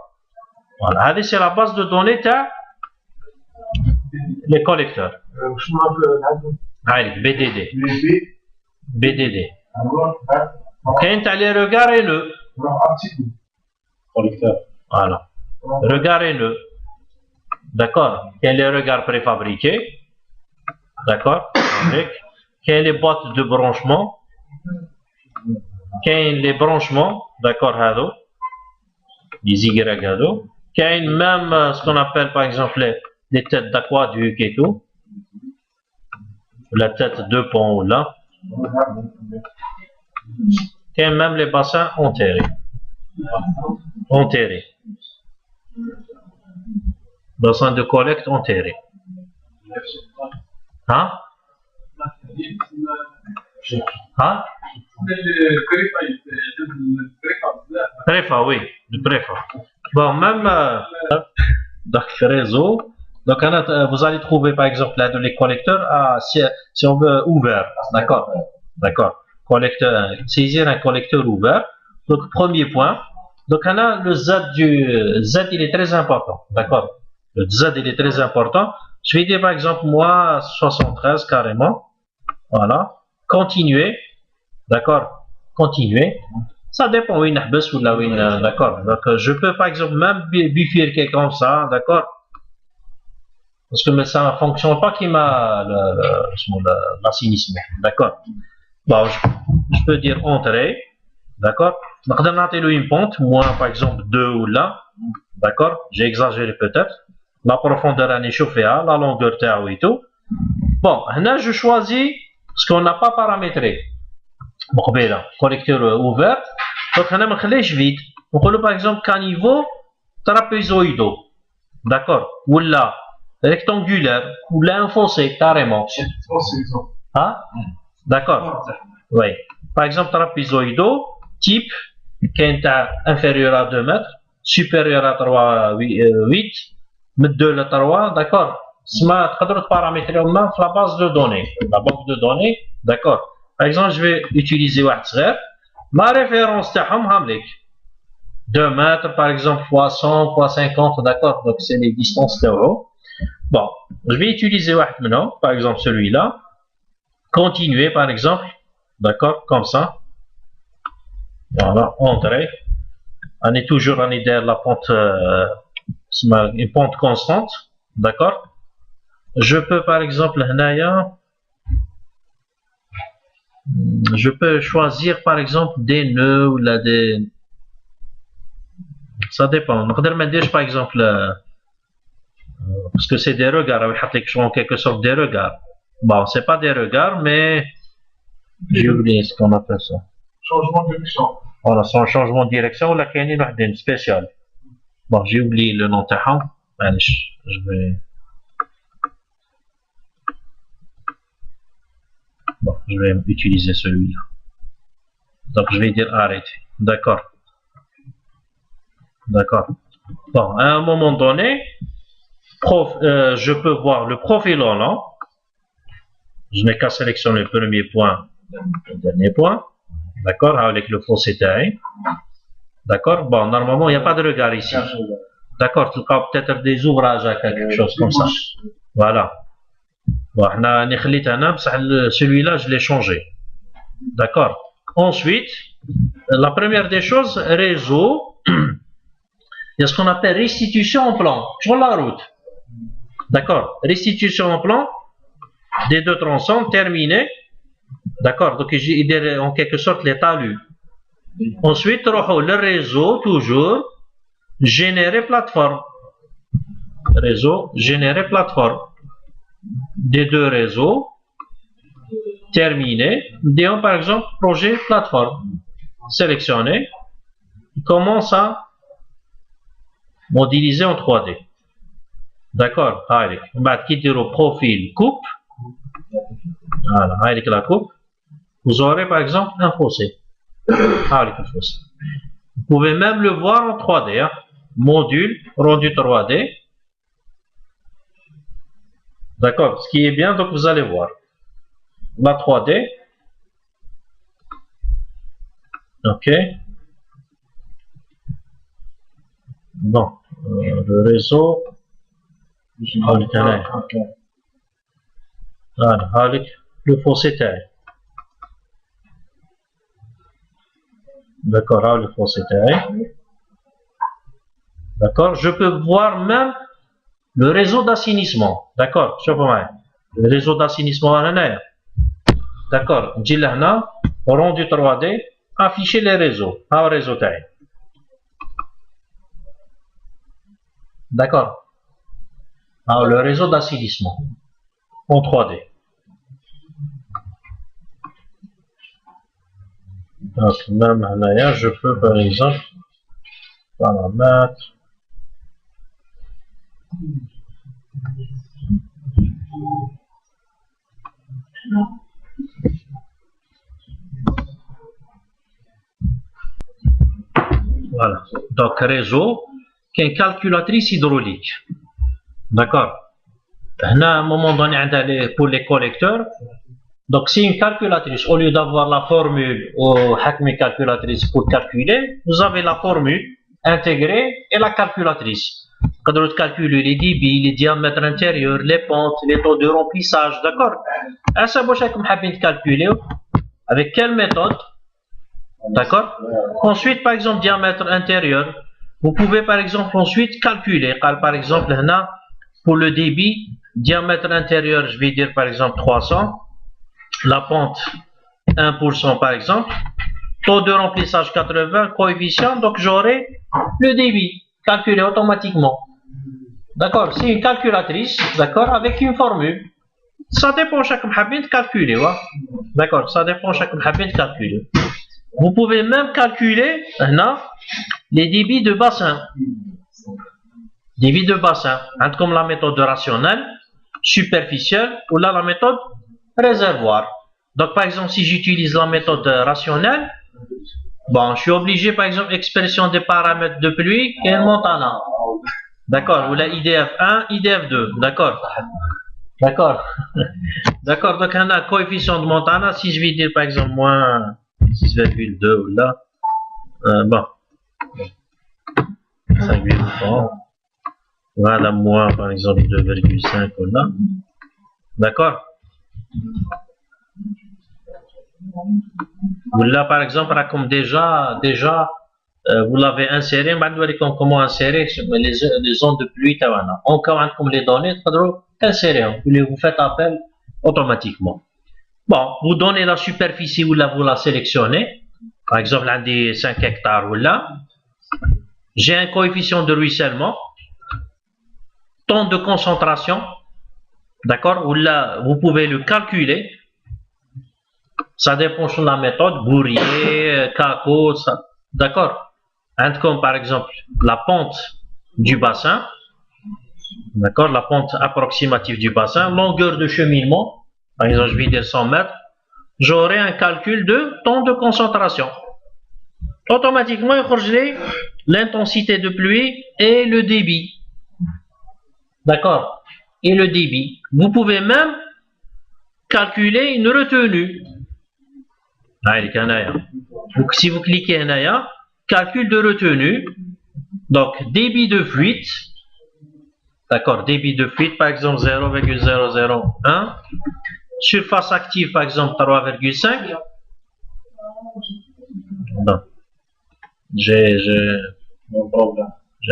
Voilà. C'est la base de données les collecteurs. BDD. BDD. Quand tu as les regards haineux. Collecteur. Voilà. Regard haineux. D'accord. Il y a les regards préfabriqués. D'accord. Il y a les boîtes de branchement. Il y a les branchements. D'accord. Les Y. Il y a même ce qu'on appelle par exemple les têtes d'aquaduc et tout. La tête de pont là. Il y a même les bassins enterrés. Enterrés. Bassin de collecte enterré. Hein? Hein? Préfa, oui, le préfa. Bon, même dans le réseau, donc vous allez trouver par exemple là les collecteurs si on veut ouvert, d'accord, d'accord. Collecteur, saisir un collecteur ouvert. Donc premier point. Donc on a le Z Z, il est très important, d'accord. Le Z il est très important. Je vais dire par exemple moi 73 carrément. Voilà. Continuer. D'accord. Continuer. Ça dépend où il ou là où d'accord. Donc je peux par exemple même bifurquer comme ça, d'accord. Parce que ça ne fonctionne pas qui m'a l'assainissement. D'accord. Bon, je peux dire entrée. D'accord. Donc on a une pente, moi par exemple 2 ou là. D'accord. J'ai exagéré peut-être. La profondeur est chauffée, la longueur et tout. Bon, là je choisis ce qu'on n'a pas paramétré. Bon, collecteur ouvert. Donc on a vide. Donc par exemple caniveau trapézoïdaux. D'accord. Ou là rectangulaire ou là un fossé carrément. Hein? D'accord. Oui. Par exemple trapézoïdaux type qui est inférieur à 2 mètres, supérieur à 8. Mais 2 à 3, d'accord. Ça peut paramétrer la base de données, la banque de données, d'accord. Par exemple, je vais utiliser ma référence de 2 mètres, par exemple, fois 100, fois 50, d'accord. Donc, c'est les distances de haut. Bon, je vais utiliser maintenant, par exemple, celui-là. Continuer, par exemple, d'accord, comme ça. Voilà, entrer. On est toujours en idée de la pente. Une pente constante, d'accord. Je peux par exemple je peux choisir par exemple des nœuds ou là des, ça dépend. Par exemple parce que c'est des regards, en quelque sorte des regards. Bon, c'est pas des regards, mais j'ai oublié ce qu'on appelle ça. Changement de direction. Voilà, c'est un changement de direction ou la une spéciale. Bon, j'ai oublié le nom de je vais. Bon, je vais utiliser celui-là. Donc, je vais dire arrêter. D'accord. D'accord. Bon, à un moment donné, je peux voir le profil en long. Je n'ai qu'à sélectionner le premier point, le dernier point. D'accord, avec le fossé taille. D'accord. Bon, normalement, il n'y a pas de regard ici. D'accord, tu as peut-être des ouvrages à quelque chose comme ça. Voilà. Bon, celui-là, je l'ai changé. D'accord. Ensuite, la première des choses, réseau, il y a ce qu'on appelle restitution en plan, sur la route. D'accord. Restitution en plan des deux tronçons terminés. D'accord. Donc, j'ai en quelque sorte les talus. Ensuite, le réseau, toujours, générer plateforme. Réseau, générer plateforme. Des deux réseaux terminés. Disons par exemple, projet plateforme. Sélectionné. Il commence à modéliser en 3D. D'accord. On va quitter le profil coupe. Voilà, avec la coupe. Vous aurez par exemple un fossé. Avec le fossé. Vous pouvez même le voir en 3D. Hein. Module rendu 3D. D'accord. Ce qui est bien, donc vous allez voir. La 3D. Ok. Bon. Le réseau. Voilà, avec le fossé taille. D'accord, le fossé taille. D'accord, je peux voir même le réseau d'assainissement. D'accord, le réseau d'assainissement à l'année. D'accord, j'ai là, rendu 3D, afficher les réseaux. Réseau taille. D'accord. Le réseau d'assainissement en 3D. Donc, même là, je peux par exemple paramètres. Voilà. Donc, réseau qui est une calculatrice hydraulique. D'accord. À un moment donné, pour les collecteurs, donc c'est une calculatrice. Au lieu d'avoir la formule ou une calculatrice pour calculer, vous avez la formule intégrée et la calculatrice. Quand vous calculez les débits, les diamètres intérieurs, les pentes, les taux de remplissage, d'accord. À ça, vous pouvez calculer avec quelle méthode, d'accord. Ensuite, par exemple, diamètre intérieur, vous pouvez par exemple ensuite calculer. Par exemple, là, pour le débit, diamètre intérieur, je vais dire par exemple 300. La pente 1% par exemple, taux de remplissage 80, coefficient, donc j'aurai le débit calculé automatiquement. D'accord, c'est une calculatrice, d'accord, avec une formule. Ça dépend chaque habit de calculer, ouais. D'accord, ça dépend chaque habit de calculer. Vous pouvez même calculer les débits de bassin. Débit de bassin, comme la méthode rationnelle, superficielle, ou là la méthode réservoir. Donc, par exemple, si j'utilise la méthode rationnelle, bon, je suis obligé, par exemple, expression des paramètres de pluie qui est Montana. D'accord, ou la IDF1, IDF2, d'accord. D'accord. D'accord, donc on a coefficient de Montana, si je vais dire, par exemple, moins 6,2 ou là, bon, 5,3, voilà, moins, par exemple, 2,5 ou là, d'accord. Ou là, par exemple, comme déjà, vous l'avez inséré, comment insérer les zones de pluie, on commande comme les données, insérer, vous faites appel automatiquement. Bon, vous donnez la superficie ou là, vous la sélectionnez, par exemple, là, des 5 hectares ou là, j'ai un coefficient de ruissellement, temps de concentration, d'accord, ou là, vous pouvez le calculer. Ça dépend de la méthode, Bourrier, Kako, d'accord. Comme par exemple la pente du bassin, d'accord, la pente approximative du bassin, longueur de cheminement, par exemple je vais dire 100 mètres, j'aurai un calcul de temps de concentration. Automatiquement, il y a l'intensité de pluie et le débit. D'accord. Et le débit. Vous pouvez même calculer une retenue. Donc, si vous cliquez en calcul de retenue, Donc, débit de fuite, d'accord, débit de fuite, par exemple 0,001. Surface active, par exemple 3,5. Non. J'ai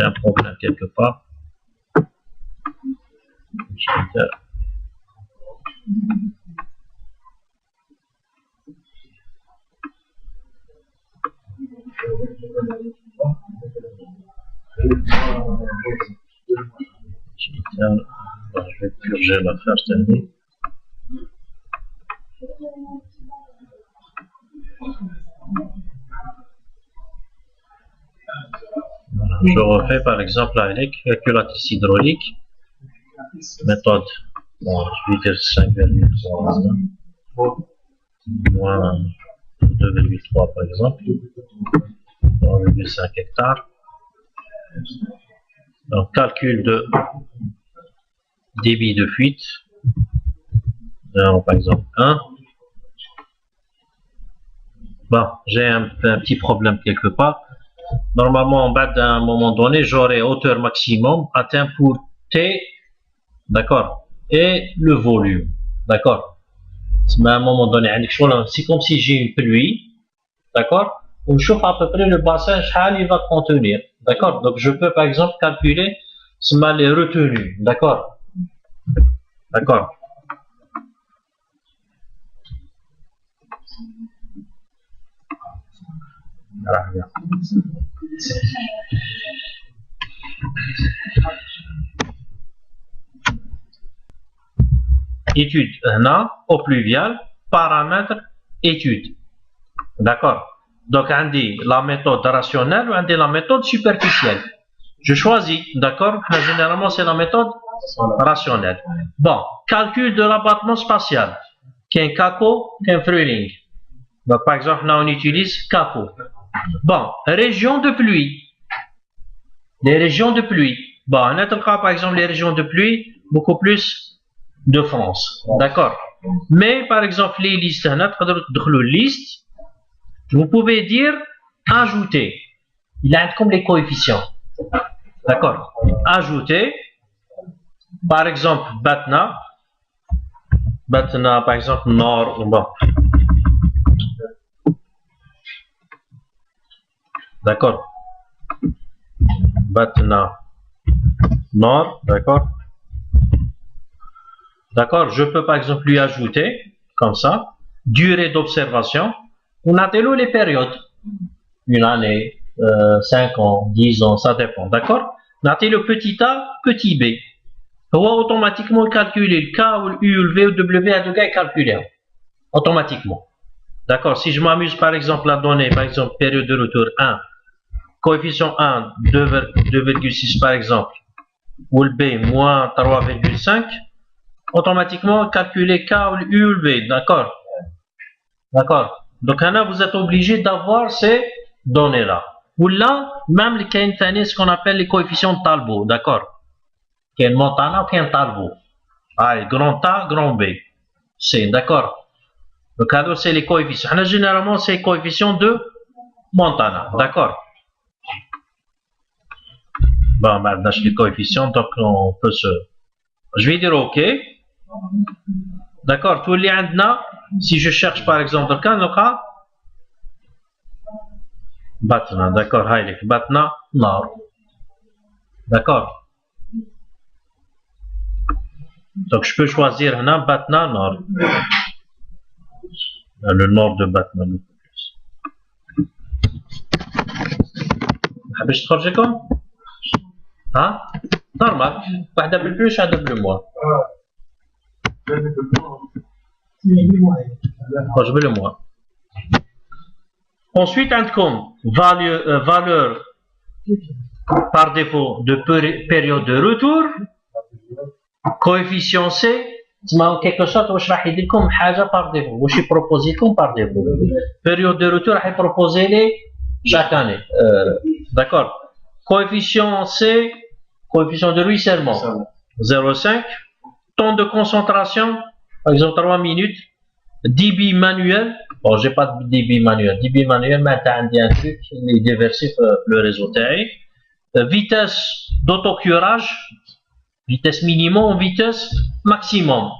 un problème quelque part. Je vais purger l'affaire cette année. Je refais par exemple avec calculatrice hydraulique, méthode, bon, je vais dire 5,3, moins 2,3 par exemple, 3,5 hectares. Donc calcul de débit de fuite, par exemple 1. Bon, j'ai un petit problème quelque part. Normalement, en bas d'un moment donné, j'aurai hauteur maximum atteint pour T, d'accord, et le volume, d'accord. Mais à un moment donné, c'est comme si j'ai une pluie, d'accord, on chauffe à peu près le bassin, il va contenir, d'accord. Donc, je peux par exemple calculer les retenues, d'accord, d'accord. Étude, au pluvial, paramètre, étude. D'accord. Donc, on dit la méthode rationnelle ou on dit la méthode superficielle. Je choisis, d'accord. Généralement, c'est la méthode rationnelle. Bon, calcul de l'abattement spatial. Qu'un CACO, qu'un Frühling. Donc, par exemple, là, on utilise CACO. Bon, région de pluie. Les régions de pluie. Bon, on a par exemple les régions de pluie beaucoup plus de France. D'accord. Mais, par exemple, les listes, vous pouvez dire ajouter. Il a comme les coefficients. D'accord. Ajouter. Par exemple, Batna. Batna, par exemple, nord. Bon. D'accord. Batna nord. D'accord. D'accord. Je peux par exemple lui ajouter, comme ça, durée d'observation. On a les périodes. Une année, 5 ans, 10 ans, ça dépend. D'accord. On a le petit a, petit b. On va automatiquement calculer le K ou le U, le V ou le W à deux gars calculer. Automatiquement. D'accord. Si je m'amuse par exemple à donner, par exemple, période de retour 1, coefficient 1, 2,6 par exemple, ou le B, moins 3,5, automatiquement calculer K ou le U ou le V. D'accord. D'accord. Donc là, vous êtes obligé d'avoir ces données-là. Ou là, même les ce qu'on appelle les coefficients de Talbot. D'accord. Qui est Montana ou qui est Talbot. Ah, grand A, grand B. C'est d'accord. Donc là, c'est les coefficients. Généralement, c'est les coefficients de Montana. D'accord. Bon, maintenant, les coefficients, donc on peut se. Je vais dire OK. D'accord. Tout les عندنا, si je cherche par exemple le cas, Batna, d'accord, Batna, nord. D'accord. Donc je peux choisir Batna, nord. Le nord de Batna. حبيت تخرجكم؟ ها؟ نورمال. واحدة بالبلوس واحدة بالموان. خرج بالموان. Ensuite, عندكم valeur par défaut de période de retour, coefficient C, en quelque sorte, واش راح يدير لكم حاجة par défaut, واش يبروبوزي لكم par défaut. Période de retour راح يبروبوزي لي chaque année. D'accord. Coefficient C, coefficient de ruissellement, 0,5. Temps de concentration, par exemple 3 minutes. débit manuel. Bon, j'ai pas de débit manuel. Débit manuel, mais t'as un truc, il est déversé le réseau. vitesse d'autocurage, vitesse minimum, vitesse maximum.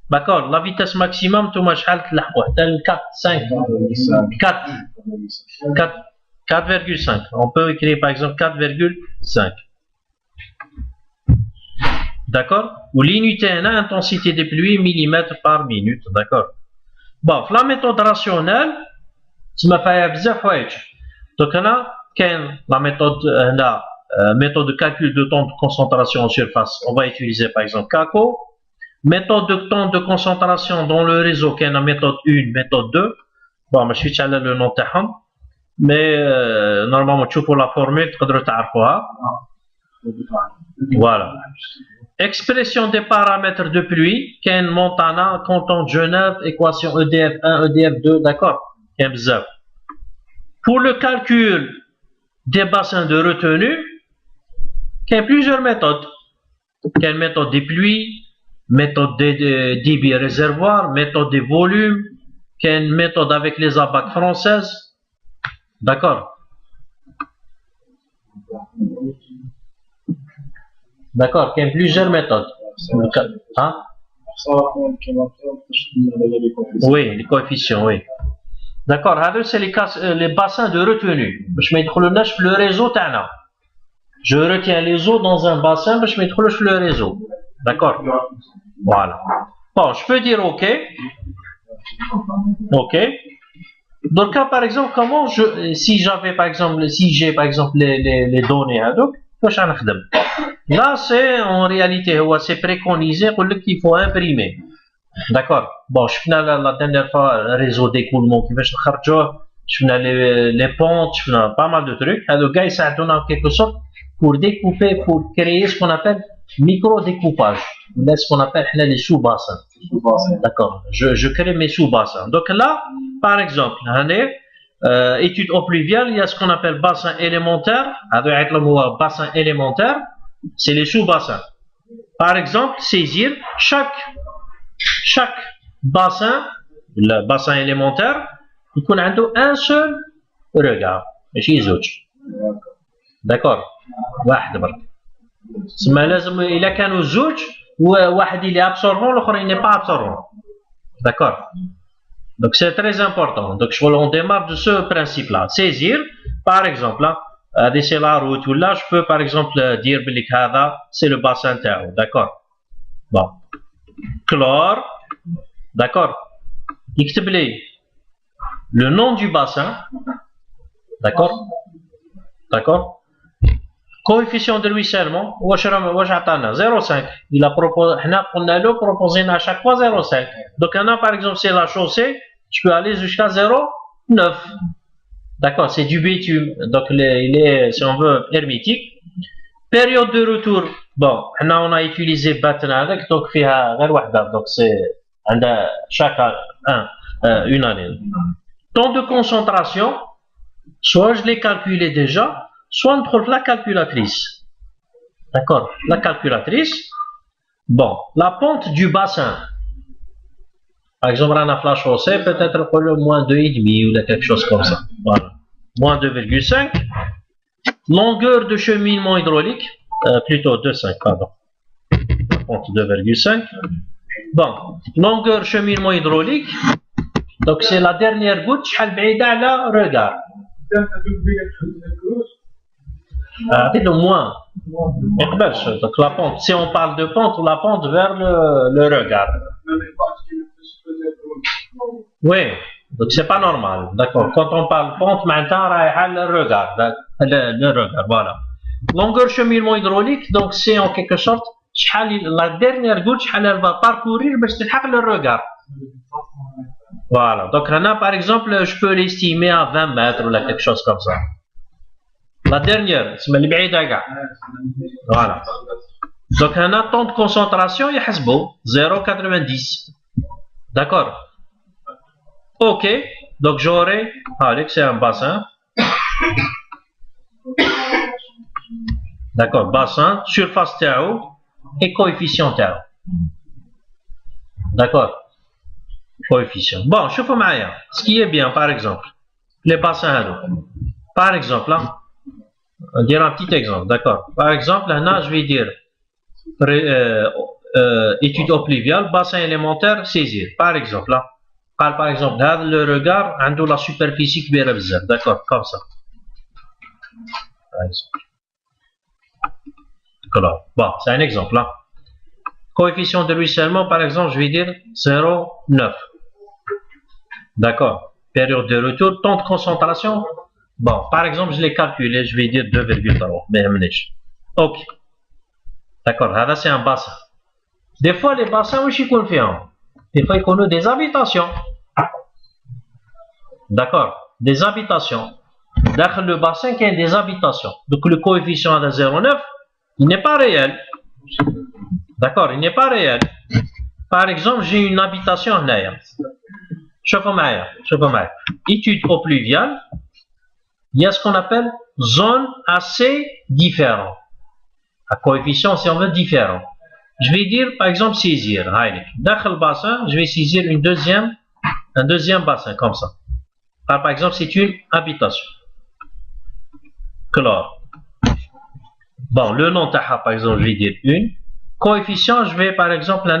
D'accord, la vitesse maximum, tout le monde 4, 5, 4, 4,5. On peut écrire par exemple 4,5. D'accord. Ou l'unité en intensité des pluies millimètres par minute. D'accord. Bon, la méthode rationnelle, c'est ma faille bzaf ouais. Donc on a la méthode méthode de calcul de temps de concentration en surface. On va utiliser par exemple CACO. Méthode de temps de concentration dans le réseau, qui est la méthode 1, méthode 2. Bon, je suis allé le nom تاعهم. Mais normalement, tu pour la formule, tu peux تعرفوها. Voilà. Expression des paramètres de pluie, Ken Montana, canton de Genève, équation EDF1, EDF2, d'accord. Pour le calcul des bassins de retenue, il y a plusieurs méthodes. Il y a une méthode des pluies, méthode des débits réservoirs, méthode des volumes, il y a une méthode avec les abacs françaises, d'accord. D'accord, il y a plusieurs méthodes. Hein? Oui, les coefficients, oui. D'accord, c'est les bassins de retenue. Je mets le réseau تاعنا. Je retiens les eaux dans un bassin, je mets le réseau. D'accord. Voilà. Bon, je peux dire OK. OK. Donc, par exemple, comment si j'ai par exemple les données, donc, là, c'est en réalité, c'est préconisé qu'il faut imprimer. D'accord. Bon, je finis la dernière fois le réseau d'écoulement qui va se charger. Je finis les pontes, je finis pas mal de trucs. Le gars, ça donne en quelque sorte pour découper, pour créer ce qu'on appelle micro-découpage. Ce qu'on appelle les sous-bassins. D'accord. Je crée mes sous-bassins. Donc là, par exemple, étude eau pluviale, il y a ce qu'on appelle bassin élémentaire. Bassin élémentaire, c'est les sous-bassins. Par exemple, saisir chaque bassin, le bassin élémentaire, il y a un seul regard. D'accord. واحد برك. تسمى لازم إلا كانوا زوج وواحد اللي absorbant l'autre il n'est pas absorbant. D'accord. Donc c'est très important. Donc on démarre de ce principe-là. Saisir, par exemple, là, c'est la route ou là, je peux par exemple dire que c'est le bassin تاعو. D'accord. Bon. Chlore. D'accord. يكتب لي le nom du bassin. D'accord. D'accord. Coefficient de ruissellement, 0,5. Il a proposé, on a proposé à chaque fois 0,5. Donc, par exemple, c'est la chaussée, tu peux aller jusqu'à 0,9. D'accord, c'est du bitume. Donc, il est, si on veut, hermétique. Période de retour, bon, on a utilisé Batna, donc, donc c'est chaque une année. Temps de concentration, soit je l'ai calculé déjà, soit on trouve la calculatrice. D'accord. La calculatrice. Bon, la pente du bassin. Par exemple, on a la chaussée, peut-être pour le moins 2,5 ou quelque chose comme ça. Voilà. Moins 2,5. Longueur de cheminement hydraulique. Plutôt 2,5, pardon. Pente 2,5. Bon, longueur cheminement hydraulique. Donc, c'est la dernière goutte. Regarde. Le moins. Donc la pente, si on parle de pente, la pente vers le regard. Oui, donc c'est pas normal. D'accord. Quand on parle pente, maintenant, le regard. Le regard, voilà. Longueur cheminement hydraulique, donc c'est en quelque sorte la dernière goutte, elle va parcourir le regard. Voilà. Donc là, par exemple, je peux l'estimer à 20 mètres ou quelque chose comme ça. La dernière, c'est le بعيدة كاع. Voilà. Donc un temps de concentration, il y a 0,90. D'accord. OK. Donc j'aurai, c'est un bassin. D'accord, bassin, surface تاعو et coefficient تاعو. D'accord. Coefficient. Bon, شوفوا معايا. Ce qui est bien, par exemple, les bassins. Par exemple, là. On va dire un petit exemple, d'accord. Par exemple, là, je vais dire étude eau pluviale, bassin élémentaire, saisir. Par exemple, là, par exemple, là, le regard, a la superficie qui est d'accord, comme ça. Par exemple. Bon, c'est un exemple, là. Coefficient de ruissellement, par exemple, je vais dire 0,9. D'accord. Période de retour, temps de concentration. Bon, par exemple, je l'ai calculé, je vais dire 2,3. Ok. D'accord, là, c'est un bassin. Des fois, les bassins, oui, je suis confiant. Des fois, ils connaissent des habitations. D'accord, des habitations. Dans le bassin, il y a des habitations. Donc, le coefficient de 0,9, il n'est pas réel. D'accord, il n'est pas réel. Par exemple, j'ai une habitation en air. Étude eau pluviale, il y a ce qu'on appelle zone assez différente. À coefficient, si on veut, différent. Je vais dire, par exemple, saisir. Dans le bassin, je vais saisir un deuxième bassin, comme ça. Par exemple, c'est une habitation. Clair. Bon, le nom taha, par exemple, je vais dire une. Coefficient, je vais, par exemple,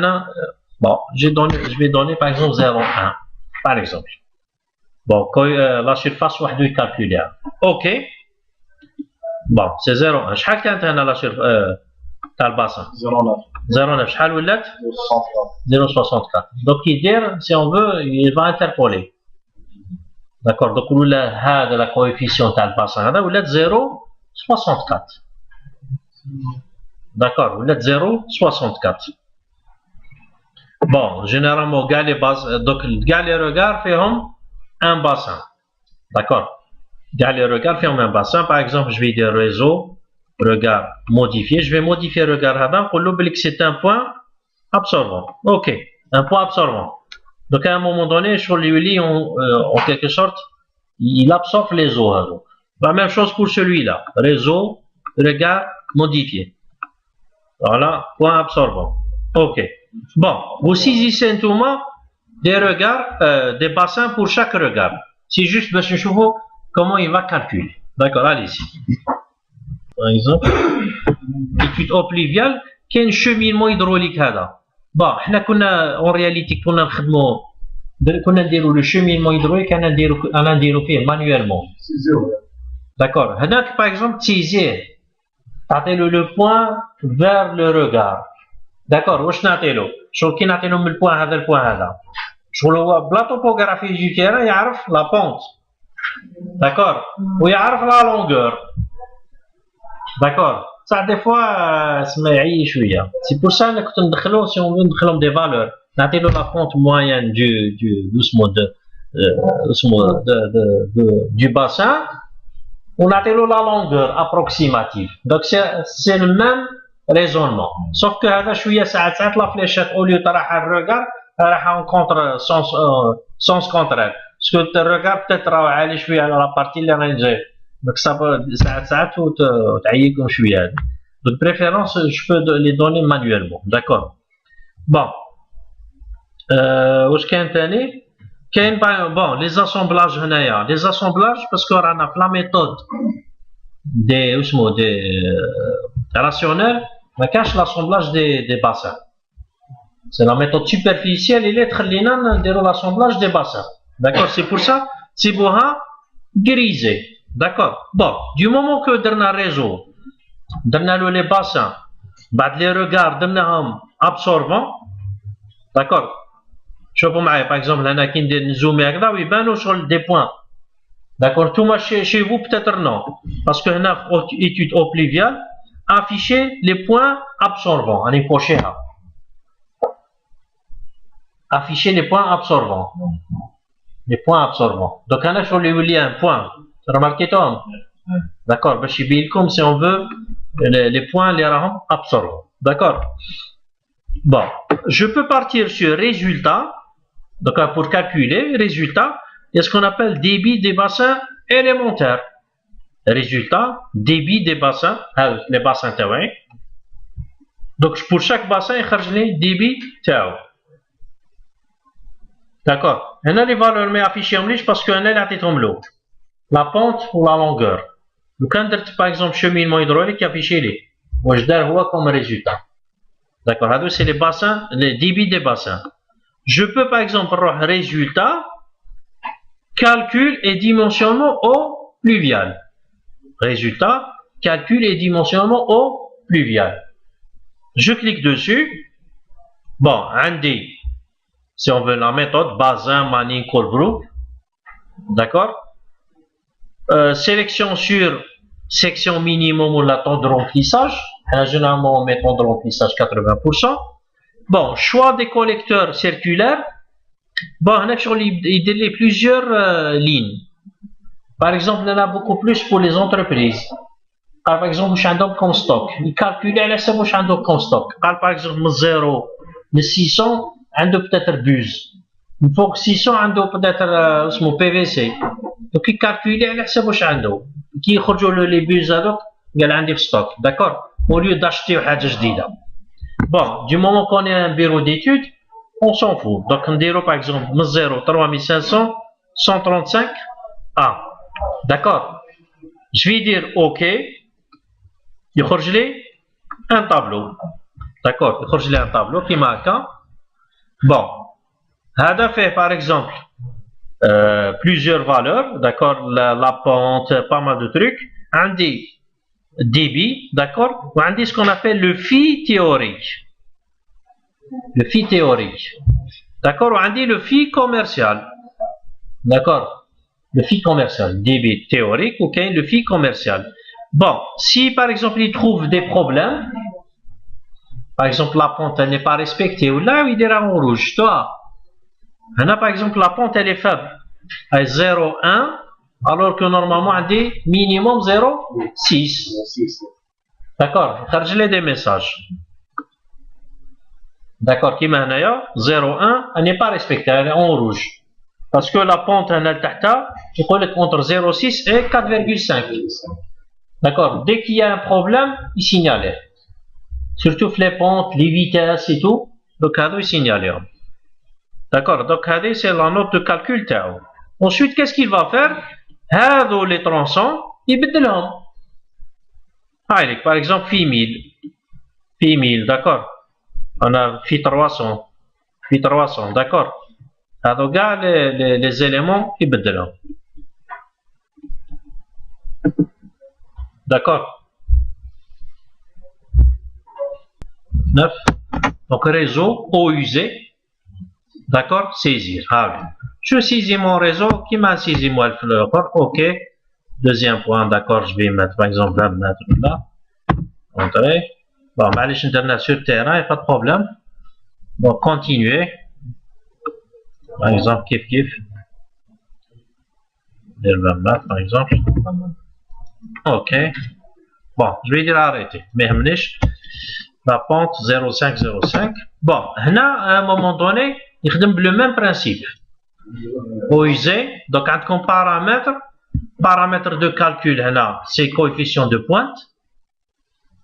bon, je vais donner, par exemple, 0,1. Par exemple. Bon, la surface, on va calculer. OK. Bon, c'est 0,1. شحال كانت هنا لا surface تاع الباسن 0,9 شحال ولات 0,64. Donc il si on veut il va interpoler. D'accord, donc ولا هذا la coefficient تاع الباسن هذا ولات 0,64. D'accord, ولات 0,64. Bon, généralement كاع les bases donc كاع les regards فيهم un bassin. D'accord. Dans les regards, ferme un bassin. Par exemple, je vais dire réseau, regard modifié. Je vais modifier le regard. C'est un point absorbant. OK. Un point absorbant. Donc, à un moment donné, sur l'huile, en quelque sorte, il absorbe les eaux. La même chose pour celui-là. Réseau, regard modifié. Voilà, point absorbant. OK. Bon, vous saisissez tout le monde des regards, des bassins pour chaque regard. C'est juste, monsieur Chouveau, comment il va calculer. D'accord, allez-y. Par exemple, étude eau pluviale, qu'il y a un cheminement hydraulique. Bon, en réalité, on a le cheminement hydraulique, on a fait manuellement. D'accord. Par exemple, saisir. Le point vers le regard. D'accord, où je n'ai le point, le point. Je vois la topographie du terrain, il y a la pente. D'accord. Oui, la longueur. D'accord. Ça, des fois, c'est pour ça que si on veut des valeurs, la pente moyenne du bassin, on a la longueur approximative. Donc, c'est le même raisonnement. Sauf que la fléchette, au lieu de le regard, elle rencontre sens contraire. Parce que tu regardes peut-être aller jouer à la partie de l'Angleterre. Donc ça peut ou t'ailler comme je suis. De préférence, je peux les donner manuellement. D'accord. Bon. Où est-ce qu'il y a bon, les assemblages, les assemblages, parce qu'on a la méthode des rationnels, on cache l'assemblage des bassins. C'est la méthode superficielle, il est très l'assemblage des bassins. D'accord, c'est pour ça, c'est pour grisé. D'accord. Bon, du moment que dans le réseau, dans les bassins, les regards, dans absorbants, d'accord. Je vous par exemple, il y a qui zoom sur des points. D'accord, tout moi chez vous peut-être non, parce que a une étude eau pluviale afficher les points absorbants, on est coché là. Afficher les points absorbants. Les points absorbants. Donc, on a sur le lien un point. Remarquez Tom. D'accord. Comme si on veut les points les absorbants. D'accord. Bon. Je peux partir sur résultat. Donc, pour calculer résultat, il y a ce qu'on appelle débit des bassins élémentaires. Résultat, débit des bassins, les bassins théoriques. Donc, pour chaque bassin, il y a les débits théoriques. D'accord. On a les valeurs mais affichées en ligne parce qu'on a l'eau. La pente ou la longueur. لو كان درت par exemple cheminement hydraulique يافيشي لي واش دار هو comme résultat. D'accord, هادو c'est les bassins, les débits des bassins. Je peux par exemple نروح résultat calcul et dimensionnement eau pluviale. Résultat, calcul et dimensionnement eau pluviale. Je clique dessus. Bon, Andy, si on veut la méthode, Bazin, Manning, Colebrook. D'accord. Sélection sur section minimum ou la temps de remplissage. Généralement, on met temps de remplissage 80%. Bon, choix des collecteurs circulaires. Bon, on a sur les plusieurs lignes. Par exemple, il y en a beaucoup plus pour les entreprises. Par exemple, je suis comme stock. Il calcule à la je suis comme stock. Par exemple, 0, 600, on a peut-être buse. Il faut que 600, on a peut-être PVC. Donc, il calcule à la je suis qui يخرجوا les buses هذوك قال عندي في stock. D'accord? Au lieu d'acheter حاجة جديدة. Bon, du moment qu'on est un bureau d'études, on s'en fout. Donc, on dirait par exemple 0, 3500, 135, A. D'accord? Je vais dire OK. Il يخرج لي un tableau. D'accord? Il يخرج لي un tableau qui marque. Bon. هذا fait par exemple plusieurs valeurs. D'accord? La pente, pas mal de trucs. عندي débit. D'accord? Ou عندي ce qu'on appelle le phi théorique. Le phi théorique. D'accord? Ou عندي le phi commercial. D'accord? Le phi commercial, débit théorique, ok, le phi commercial. Bon, si par exemple il trouve des problèmes, par exemple la pente n'est pas respectée, ou là il dira en rouge, toi. Là par exemple la pente elle est faible, elle est 0,1, alors que normalement on dit minimum 0,6. D'accord, chargez-les des messages. D'accord, qui m'a 0,1, elle n'est pas respectée, elle est en rouge. Parce que la pente il faut entre 0,6 et 4,5. D'accord. Dès qu'il y a un problème, il signale. Surtout les pentes, les vitesses et tout. Donc, il signale. D'accord. Donc, c'est la note de calcul. Ensuite, qu'est-ce qu'il va faire? Les tronçons, il beddelhom. Par exemple, phi 1000. D'accord. On a phi 300. Phi 300. D'accord. هذو كاع les éléments يبدلهم. D'accord. 9. Donc réseau eau usée. D'accord. Saisir. Je saisis mon réseau. Qui m'a saisi moi le fleur? Ok. Deuxième point. D'accord. Je vais mettre par exemple mettre là. Entrer. Bon, معليش internet sur terrain, il n'y a pas de problème. Bon, continuer. Par exemple, kiff. Par exemple. Ok. Bon, je vais dire arrêter. Mais la pente 0,5. Bon, là, à un moment donné, il y a le même principe. Eau usée, donc un paramètre de calcul, là, c'est coefficient de pointe.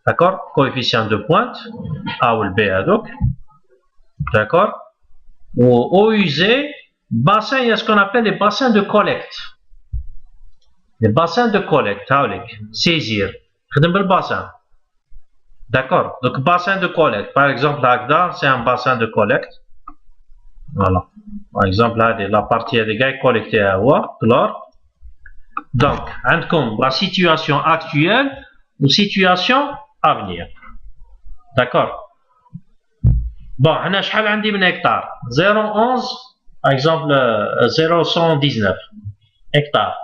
D'accord? Coefficient de pointe. A ou le B, donc. D'accord? Eau usée, bassin, il y a ce qu'on appelle les bassins de collecte. Les bassins de collecte, saisir. Le bassin. D'accord. Donc, bassin de collecte. Par exemple, l'Agda, c'est un bassin de collecte. Voilà. Par exemple, là, la partie des gars collectés à eau, chlore. Donc, la situation actuelle ou situation à venir. D'accord. Bon, on a شحال عندي من hectare 0,11 par exemple 0,119 hectares.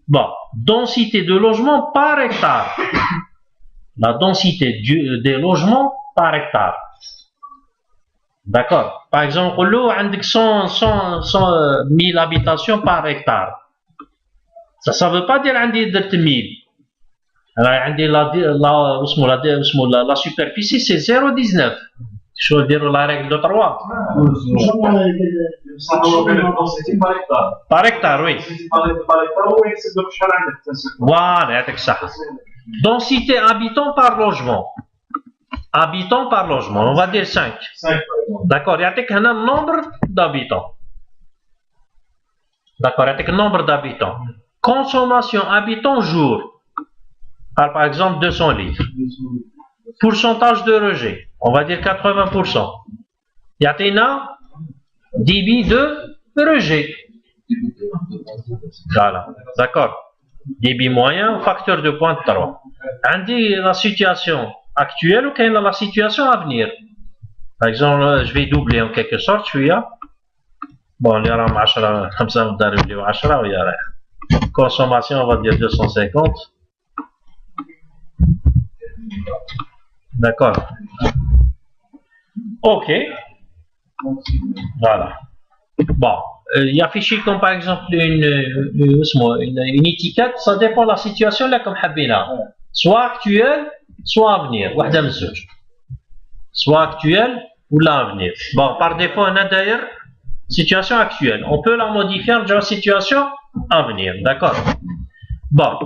Bon, densité de logement par hectare. La densité des logements par hectare. D'accord. Par exemple, l'eau a 100 000 habitations par hectare. Ça ne veut pas dire que 1000. La superficie c'est 0,19. Je veux dire la règle de 3. Par hectare, oui. Voilà, c'est ça. Densité habitants par logement. Habitants par logement, on va dire 5. D'accord, il y a un nombre d'habitants. D'accord, il y a un nombre d'habitants. Consommation habitant jour. Par exemple 200 litres. Pourcentage de rejet, on va dire 80%. Yatina débit de rejet. Voilà, d'accord. Débit moyen, facteur de pointe 3. On dit la situation actuelle ou la situation à venir. Par exemple, je vais doubler en quelque sorte, je suis là. Bon, il y aura 10, 5 ضرب 10 ويا consommation, on va dire 250. D'accord. Ok. Voilà. Bon, il y a affiché comme par exemple une étiquette, ça dépend de la situation là comme habina. Soit actuelle, soit à venir. Soit actuelle ou là à venir. Bon, par défaut, on a d'ailleurs situation actuelle. On peut la modifier en situation à venir. D'accord. Bon.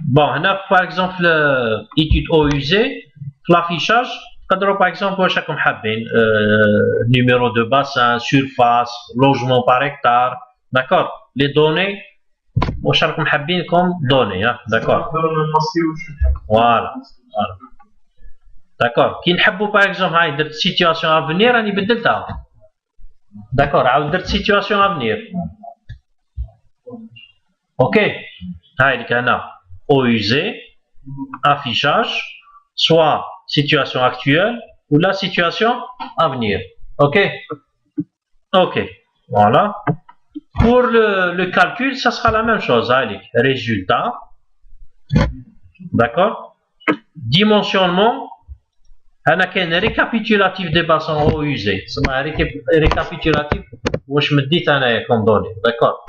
Bon, on a par exemple étude eau usée, l'affichage. Par exemple, chacun habine numéro de bassin, surface, logement par hectare. D'accord. Les données, chacun habine comme données. Hein? D'accord. Voilà. Voilà. D'accord. Qui n'habou par exemple une situation à venir, on y bedel ta. D'accord. Une situation à venir. Ok. Haïd kana eau usée, affichage, soit situation actuelle ou la situation à venir. Ok. Ok. Voilà. Pour le calcul, ça sera la même chose. Haïd. Résultat. D'accord. Dimensionnement. أنا كاين récapitulatif des bassins eau usée. سمع récapitulatif واش مديت أنايا كوم دوني. D'accord.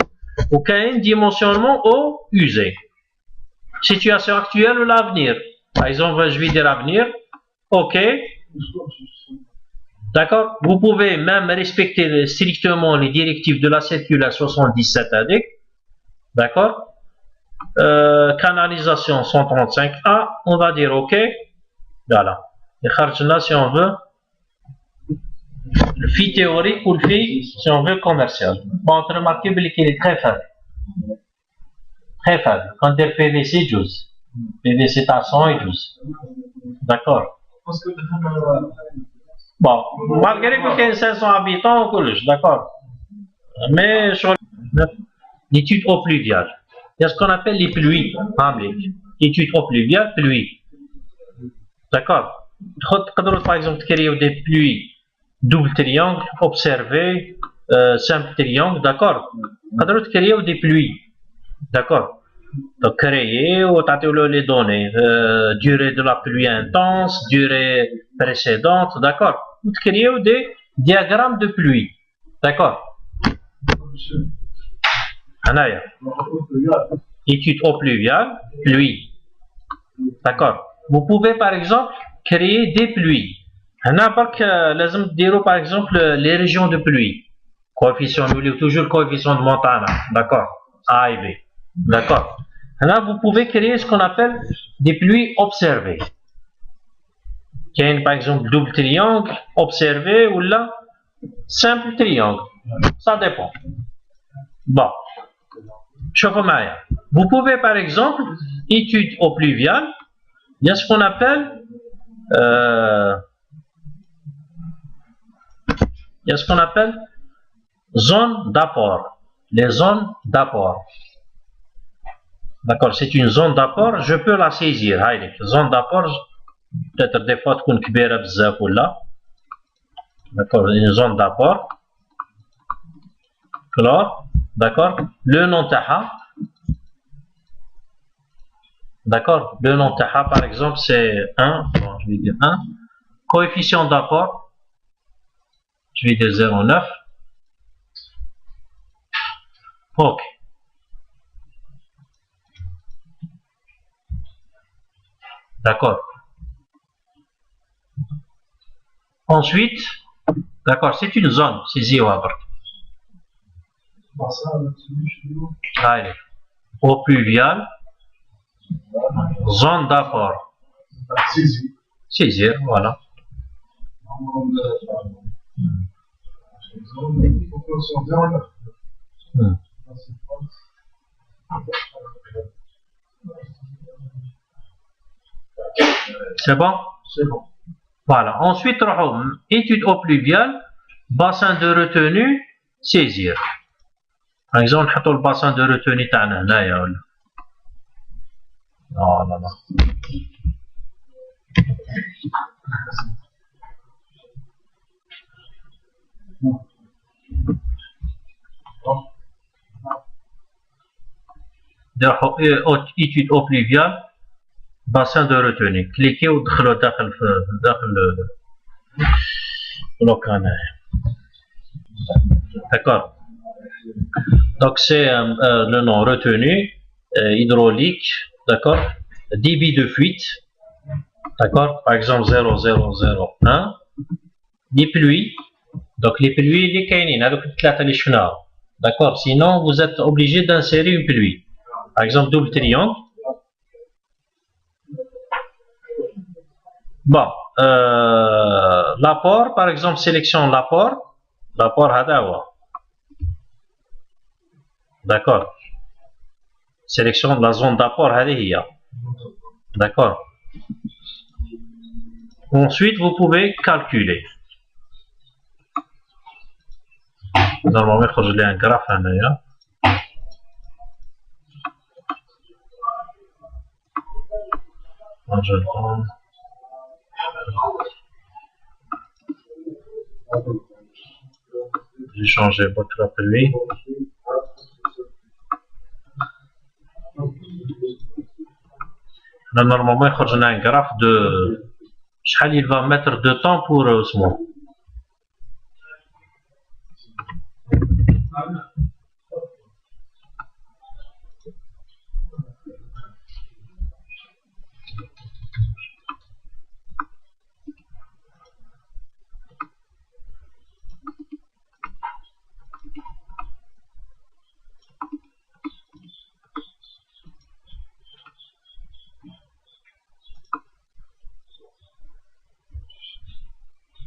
وكاين dimensionnement eau usée. Situation actuelle ou l'avenir. Par exemple, je vais dire l'avenir. Ok. D'accord. Vous pouvez même respecter strictement les directives de la circulaire 77 AD. D'accord. Canalisation 135A. On va dire ok. Voilà. Et là, si on veut, le phi théorique ou le phi, si on veut, commercial. Bon, on remarque qu'il est très faible. Très faible. Quand il est PVC, 12. PVC à 100 et 12. D'accord. Bon, malgré qu'il y ait 500 habitants, d'accord. Mais sur l'étude eau pluviale, il y a ce qu'on appelle les pluies. L'étude eau pluviale, pluie. D'accord. Par exemple, créer des pluies double triangle, observé, simple triangle, d'accord. Créer des pluies, d'accord. Donc, créer ou les données, durée de la pluie intense, durée précédente, d'accord. Ou créer des diagrammes de pluie, d'accord. Étude eau pluviale, pluie, d'accord. Vous pouvez par exemple créer des pluies. Par exemple les régions de pluie. Coefficient, toujours coefficient de Montana, d'accord. A et B, d'accord. Vous pouvez créer ce qu'on appelle des pluies observées. Il y a par exemple double triangle, observé ou là, simple triangle. Ça dépend. Bon. Vous pouvez par exemple étude eau pluviale. Il y a ce qu'on appelle zone d'apport. Les zones d'apport. D'accord, c'est une zone d'apport, je peux la saisir. Zone d'apport, peut-être des fois تكون كبيرة بزاف ولا. D'accord, une zone d'apport. D'accord, le nom تاعها. D'accord, le nom تاعها par exemple c'est 1, bon, je vais dire 1. Coefficient d'apport, je vais dire 0,9. Ok. D'accord. Ensuite, d'accord, c'est une zone, c'est Ziwabre. Allez, eau pluviale, zone d'apport. Saisir, voilà. C'est bon? C'est bon. Voilà. Ensuite, étude au pluvial, bassin de retenue, saisir. Par exemple, on a le bassin de retenue. Non, non, non. Étude au pluvial, bassin de retenue. Cliquez ou le canal. D'accord. Donc c'est le nom retenu, hydraulique, d'accord. Débit de fuite, d'accord. Par exemple 0001. Les pluies. Donc les pluies, les canines, d'accord. Sinon vous êtes obligé d'insérer une pluie. Par exemple double triangle. Bon, l'apport, par exemple, sélection l'apport. L'apport Hadawa. D'accord. Sélection de la zone d'apport Hadiya. D'accord. Ensuite, vous pouvez calculer. Normalement, je l'ai un graphe là. Je prends. J'ai changé votre appui. Là, normalement, il y a un graphe de. Il va mettre de temps pour ce mot.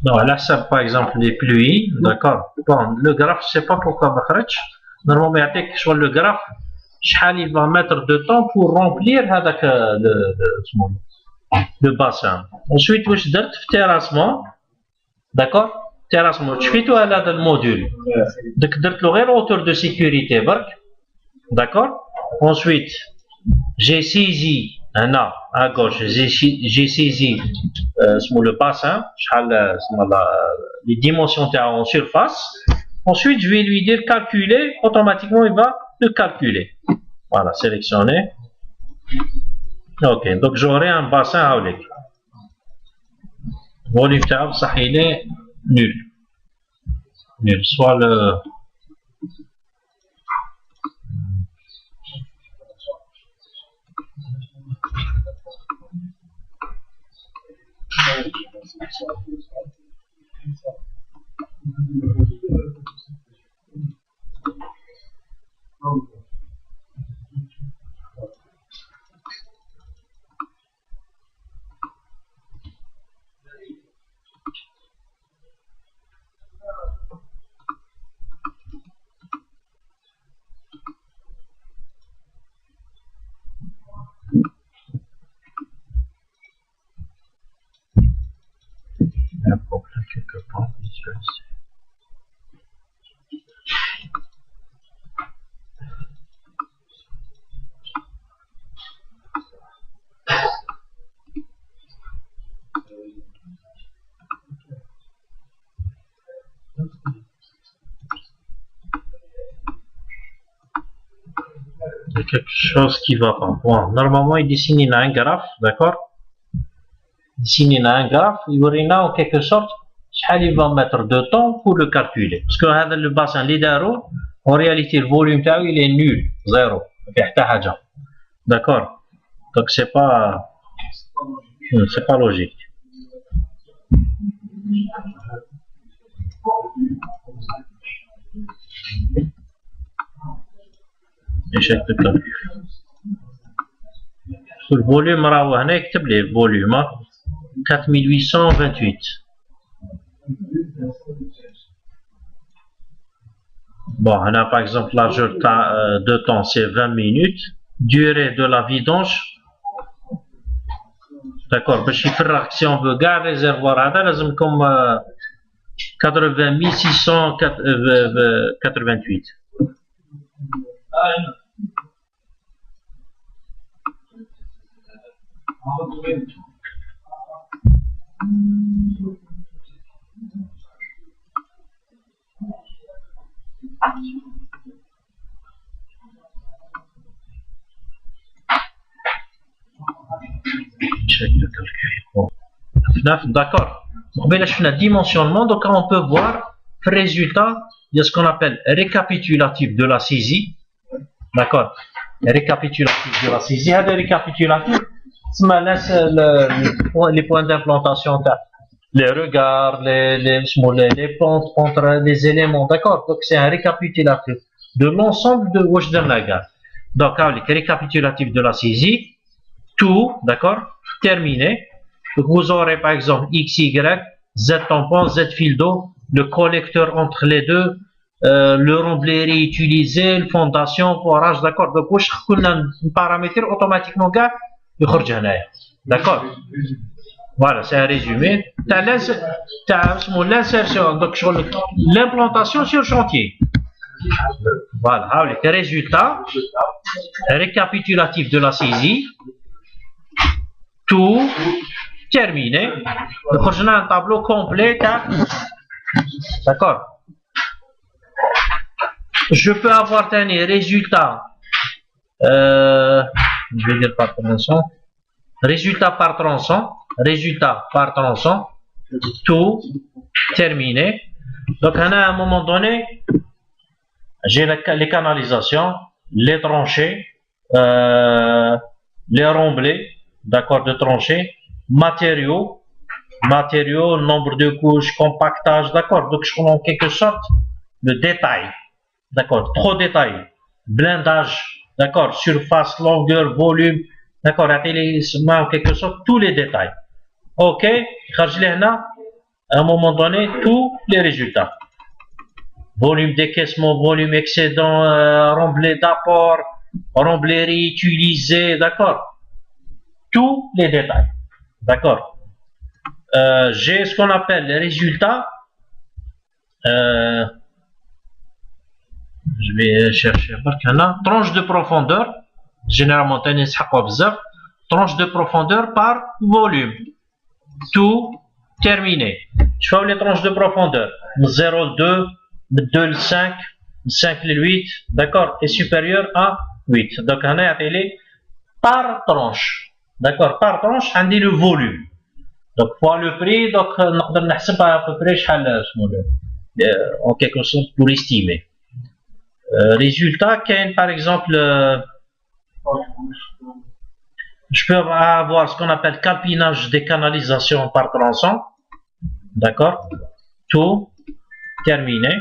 Non, là, ça, par exemple, les pluies, d'accord. Bon, le graphe, je ne sais pas pourquoi normalement, il le graphe, il va mettre de temps pour remplir le bassin. Ensuite, je vais terrassement, d'accord. Terrassement, je fais tout à le module. Donc, je hauteur de sécurité, d'accord. Ensuite, j'ai saisi. À gauche, j'ai saisi le bassin, les dimensions en surface. Ensuite, je vais lui dire calculer. Automatiquement, il va le calculer. Voilà, sélectionner. Ok, donc j'aurai un bassin à oulik. Volume tab, ça il est nul. Nul. Soit le. Un problème quelque part visualisé. Il y a quelque chose qui va pas. Bon, normalement, il dessine un graphe, d'accord. Dessiner un graphe, il y en quelque sorte, il va mettre de temps pour le calculer. Parce que le bassin lidaro, en réalité, le volume il est nul, zéro. D'accord. Donc c'est pas logique. Échec de calcul. Le volume, le volume 4828. Bon, on a par exemple largeur de temps, c'est 20 minutes. Durée de la vidange. D'accord, si on veut garder le réservoir, comme 80 688. D'accord. Là, je fais un dimensionnement, donc on peut voir le résultat de ce qu'on appelle récapitulatif de la saisie. D'accord. Récapitulatif de la saisie. Et récapitulatif, les points d'implantation, les regards, les pentes entre les éléments. D'accord. Donc c'est un récapitulatif de l'ensemble de Wajdan. Donc, avec récapitulatif de la saisie, tout, d'accord, terminé. Donc, vous aurez par exemple X, Y, Z tampon, Z fil d'eau, le collecteur entre les deux, le remblai utilisé, la fondation, forage, d'accord. Donc, vous avez paramétrer automatiquement, d'accord. Voilà, c'est un résumé. L'insertion, donc l'implantation sur chantier. Voilà, avec les résultats récapitulatif de la saisie. Tout terminé. Nous avons un tableau complet. D'accord. Je peux avoir un résultat. Je vais dire par tronçon. Résultat par tronçon. Résultat par tronçon. Tout terminé. Donc, à un moment donné, j'ai les canalisations, les tranchées, les remblais. D'accord, de tranchées, matériaux, nombre de couches, compactage, d'accord, donc je prends en quelque sorte le détail, d'accord, trop détaillé, blindage, d'accord, surface, longueur, volume, d'accord, en quelque sorte tous les détails. Ok, à un moment donné, tous les résultats. Volume décaissement, volume excédent, remblai d'apport, remblai réutilisé, d'accord. Tous les détails. D'accord. J'ai ce qu'on appelle les résultats. Je vais chercher. Tranche de profondeur. Généralement, tranche de profondeur par volume. Tout terminé. Je fais les tranches de profondeur. 0,2, 2,5, 5,8. D'accord. Et supérieur à 8. Donc, on a appelé par tranche. D'accord, par tranche, on dit le volume. Donc, fois le prix, donc, on a à peu près en quelque sorte pour estimer. Résultat, par exemple, je peux avoir ce qu'on appelle calpinage des canalisations par tronçon. D'accord, tout terminé.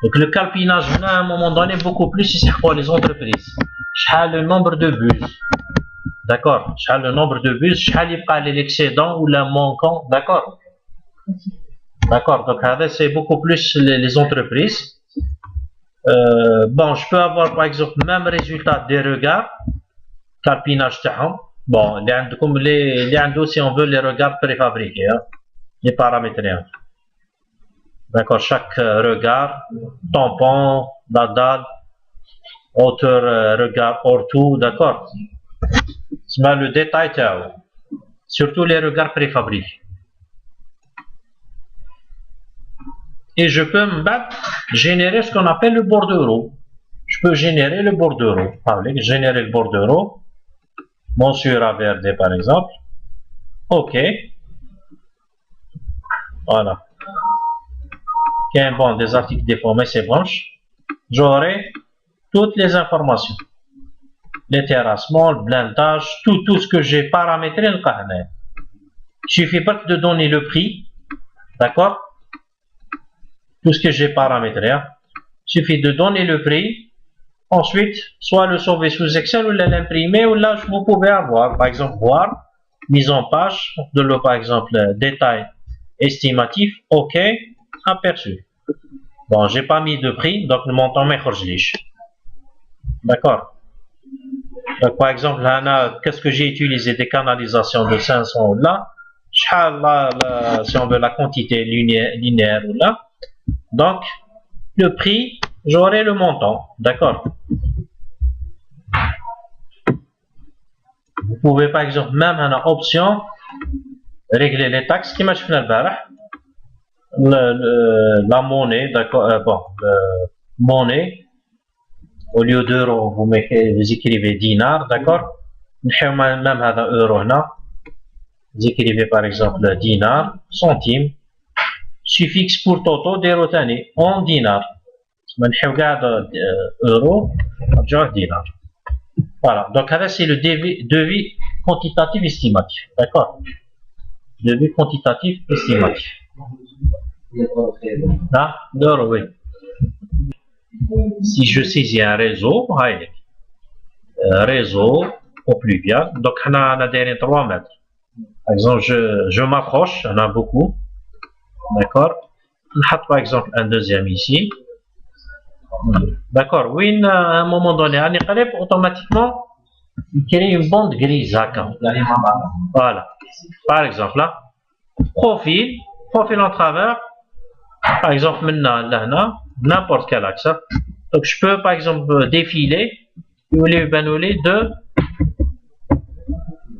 Donc, le calpinage, à un moment donné, beaucoup plus, c'est pour les entreprises. Le nombre de bus. D'accord, le nombre de bus, l'excédent ou le manquant, d'accord. D'accord, donc c'est beaucoup plus les entreprises. Bon, je peux avoir par exemple même résultat des regards, calpinage taham. Bon, comme les si on veut les regards préfabriqués, hein, les paramétrés. D'accord, chaque regard, tampon, dalle, hauteur, regard, hors tout, d'accord. Le détail, surtout les regards préfabriqués. Et je peux générer ce qu'on appelle le bordereau. Je peux générer le bordereau. Générer le bordereau. Monsieur Raverde, par exemple. OK. Voilà. Bon, des articles déformés, c'est branche. J'aurai toutes les informations. Les terrassements, le blindage, tout ce que j'ai paramétré le carnet. Il suffit pas de donner le prix, d'accord? Tout ce que j'ai paramétré. Hein. Il suffit de donner le prix. Ensuite, soit le sauver sous Excel ou l'imprimer, ou là, vous pouvez avoir, par exemple, voir, mise en page, de l'eau, par exemple, détail estimatif, OK, aperçu. Bon, j'ai pas mis de prix, donc le montant m'est خرجليش. D'accord. Donc, par exemple, là, qu'est-ce que j'ai utilisé des canalisations de 500 là. Si on veut la quantité linéaire ou là. Donc, le prix, j'aurai le montant. D'accord. Vous pouvez par exemple même en option régler les taxes qui marchent la monnaie, d'accord, bon, monnaie, au lieu d'euros, vous écrivez dinar, d'accord. Même à euro, vous écrivez par exemple dinar, centime, suffixe pour toto, dérotani, en dinar. Euro, dinar. Voilà, donc là c'est le devis quantitatif estimatif, d'accord. Devis quantitatif estimatif. Ah, d'euros, oui. Si je saisis un réseau, réseau au pluvial, donc on a derrière 3 mètres. Par exemple, je m'approche, on a beaucoup, d'accord. On a par exemple un deuxième ici. D'accord, oui, à un moment donné, automatiquement, il crée une bande grise. Voilà, par exemple, là, profil en travers, par exemple, maintenant, n'importe quel axe. Donc, je peux, par exemple, défiler,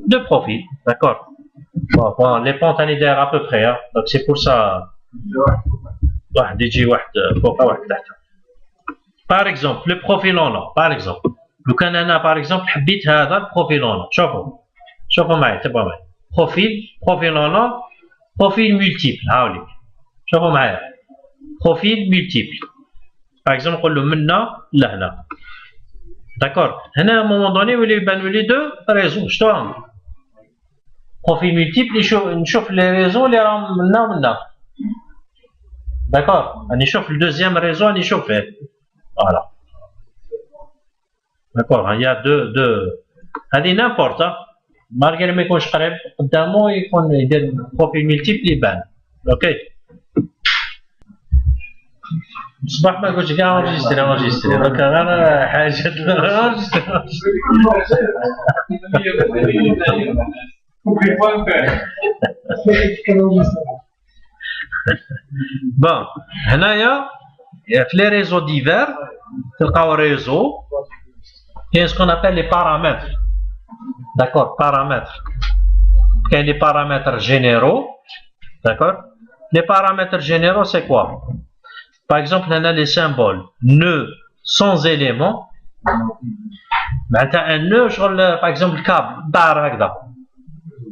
deux profils, d'accord. Bon, les pentes annidaires à peu près, hein. Donc c'est pour ça. Par exemple, le profil en là, par exemple. Le canana, par exemple, habite le profil en là. Chauffe-moi, c'est pas mal. Profil en là, profil multiple. Chauffe-moi. Profil multiple. Par exemple, on le mena là. D'accord. À un moment donné, il y a les deux réseaux. Profil multiple, on chauffe les réseaux, les mena. D'accord. On chauffe le deuxième réseau, on chauffe. Voilà. D'accord. Il y a deux. هذه n'importe. Malgré ما يكونش قريب قدامه يكون يدير profil multiple يبان. OK. صباح ما قلتش كاع انجستري دونك غير حاجه bon هنايا في les réseaux divers تلقاو réseau et ce qu'on appelle les paramètres. D'accord, paramètres. Il y a les paramètres généraux. D'accord. Les paramètres généraux c'est quoi? Par exemple, on a les symboles nœud sans élément. Un nœud, par exemple, câble,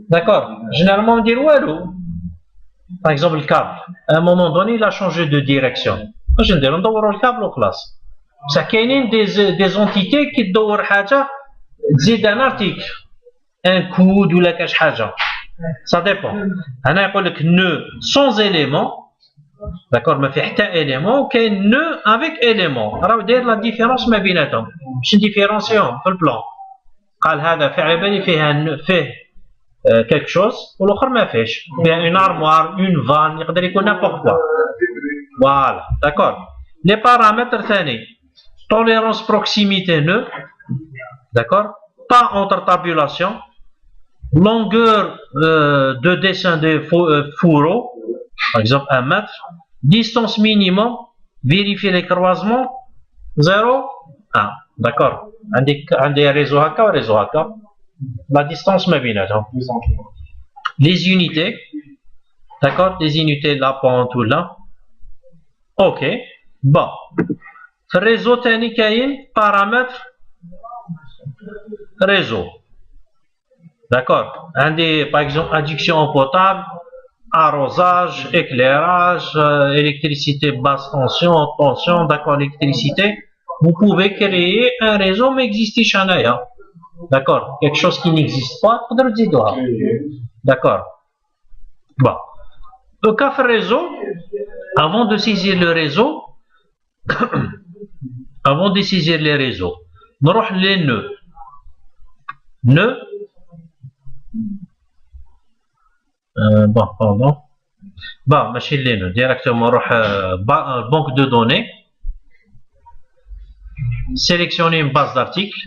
d'accord. Généralement, on dit walou. Par exemple, le câble. À un moment donné, il a changé de direction. Je dis, on doit le câble en classe. Ça crée des entités qui doivent faire un article, un coude ou la cache haja. Ça dépend. On a le nœud sans élément. D'accord, mais fait un élément ou qu'un nœud avec élément. Alors, la différence ما بيناتهم. باش نديفيرونسيهم في البلان. قال هذا في على بالي فيه quelque chose والآخر ما فيهش. فيه une armoire, une vanne, يقدر يكون n'importe quoi. Voilà, d'accord. Les paramètres ثاني. Tolérance proximité nœud. D'accord. Pas entre tabulation. Longueur de dessin des fourreaux. Par exemple 1 mètre, distance minimum, vérifier les croisements, 0, 1. D'accord. Un des réseaux haka, la distance me vient. Les unités, d'accord, les unités de la pente ou là. Ok. Bon. Réseau technique, paramètres, réseau. D'accord. Par exemple, adduction en potable. Arrosage, éclairage, électricité basse tension, haute tension, d'accord, électricité. Vous pouvez créer un réseau mais existe chanaya. D'accord, quelque chose qui n'existe pas, d'accord. Bon, le cas réseau, avant de saisir le réseau, nous allons les nœuds. Nœuds. Bon, pardon. Bon, machine learning, directement, banque de données, sélectionner une base d'articles,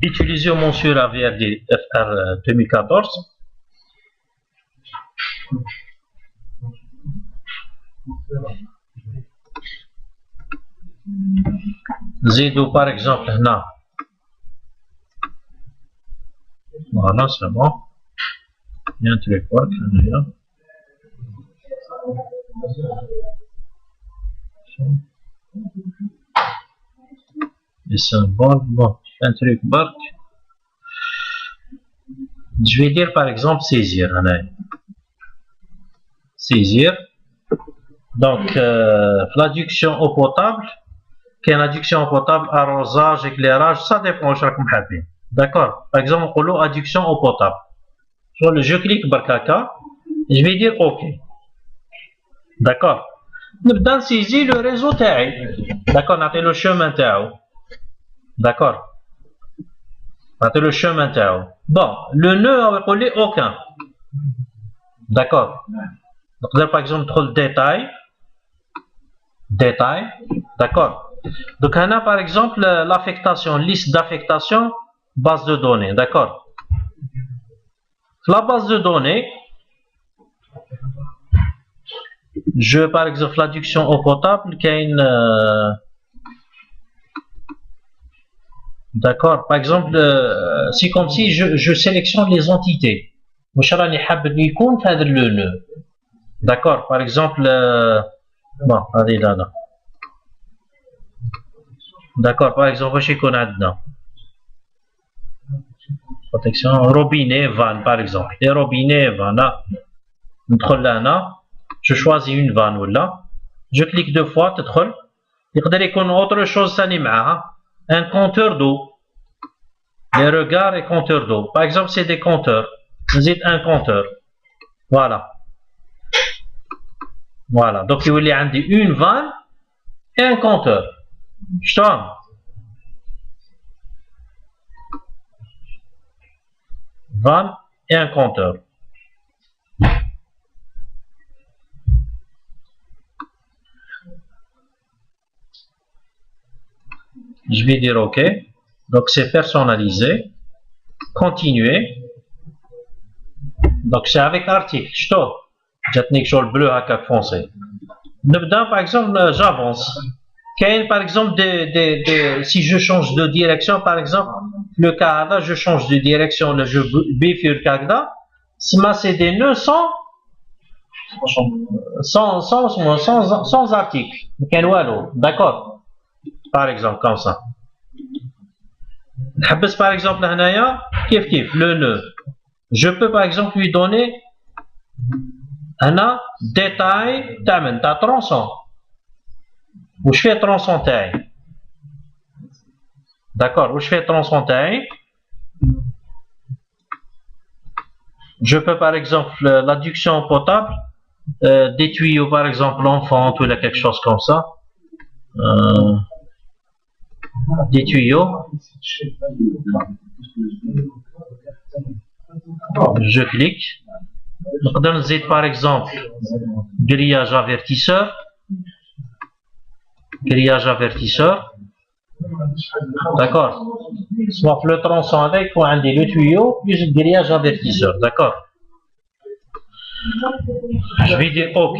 utiliser mon sur AVRD FR 2014. Zédo par exemple, là. Voilà, c'est bon. Il y a un truc, voilà. Les symboles, bon, un truc barque. Je vais dire par exemple saisir. Saisir. Donc, l'adduction eau potable, qui est une adduction eau potable, arrosage, éclairage, ça dépend de chaque habit. D'accord. Par exemple, on a adduction eau potable. Je clique barkaka, je vais dire OK. D'accord. نبدا نسيزي le réseau تاعي. D'accord, نعطي le chemin تاعو. D'accord. نعطي le chemin تاعو. Bon, le nœud يقول لي aucun. D'accord. نقدر par exemple ندخل détail. D'accord. Donc on a par exemple l'affectation, liste d'affectation, base de données. D'accord. La base de données, je par exemple l'adduction eau potable qui a une d'accord, par exemple c'est comme si je sélectionne les entités. واش راني حاب يكون في هذا le nœud. D'accord, par exemple bon هذه là. D'accord, par exemple واش يكون عندنا protection robinet vanne par exemple. Les robinets vanne ندخل لهنا. Je choisis une vanne ou là, je clique deux fois, تدخل. يقدر يكون autre chose ثاني معاها, un compteur d'eau, les regards et compteurs d'eau. Par exemple, c'est des compteurs. نزيد un compteur. Voilà. Voilà. Donc il y a une vanne et un compteur. شلون؟ Vanne et un compteur. Je vais dire OK. Donc c'est personnalisé. Continuer. Donc c'est avec article. شتو جاتني شغل bleu هكاك foncé. نبدا par exemple j'avance. Par exemple si je change de direction par exemple le cas là je change de direction là je bifurque là c'est des nœuds sans article. D'accord, par exemple comme ça. Par exemple le nœud, je peux par exemple lui donner un détail ta tronçon. Où je fais tronçon taille. D'accord, où je fais tronçon taille. Je peux par exemple l'adduction potable des tuyaux par exemple l'enfant ou quelque chose comme ça. Des tuyaux. Je clique. نقدر نزيد par exemple grillage avertisseur. Grillage avertisseur. D'accord. Soit le tronçon avec ou un le tuyau plus grillage avertisseur. D'accord. Je vais dire OK.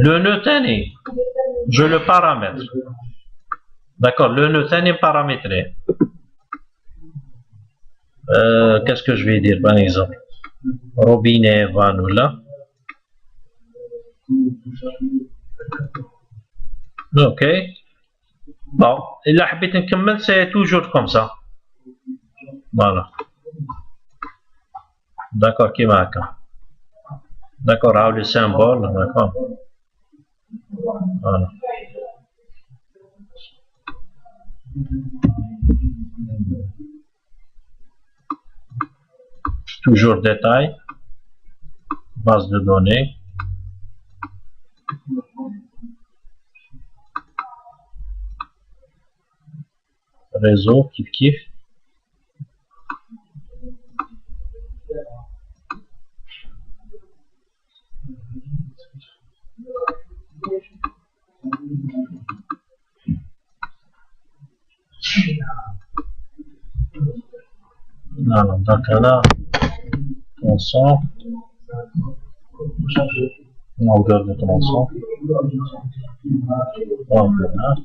Le nœud tani, je le paramètre. D'accord. Le nœud tani paramétré. Qu'est-ce que je vais dire par exemple? Robinet, vanne là. Ok. Bon, et là, c'est toujours comme ça. Voilà. D'accord, qui marque. D'accord, le symbole, d'accord. Voilà. Toujours détail. Base de données. Réseau, kiff. Alors, donc là, tronçon. Longueur de tronçon. Donc là.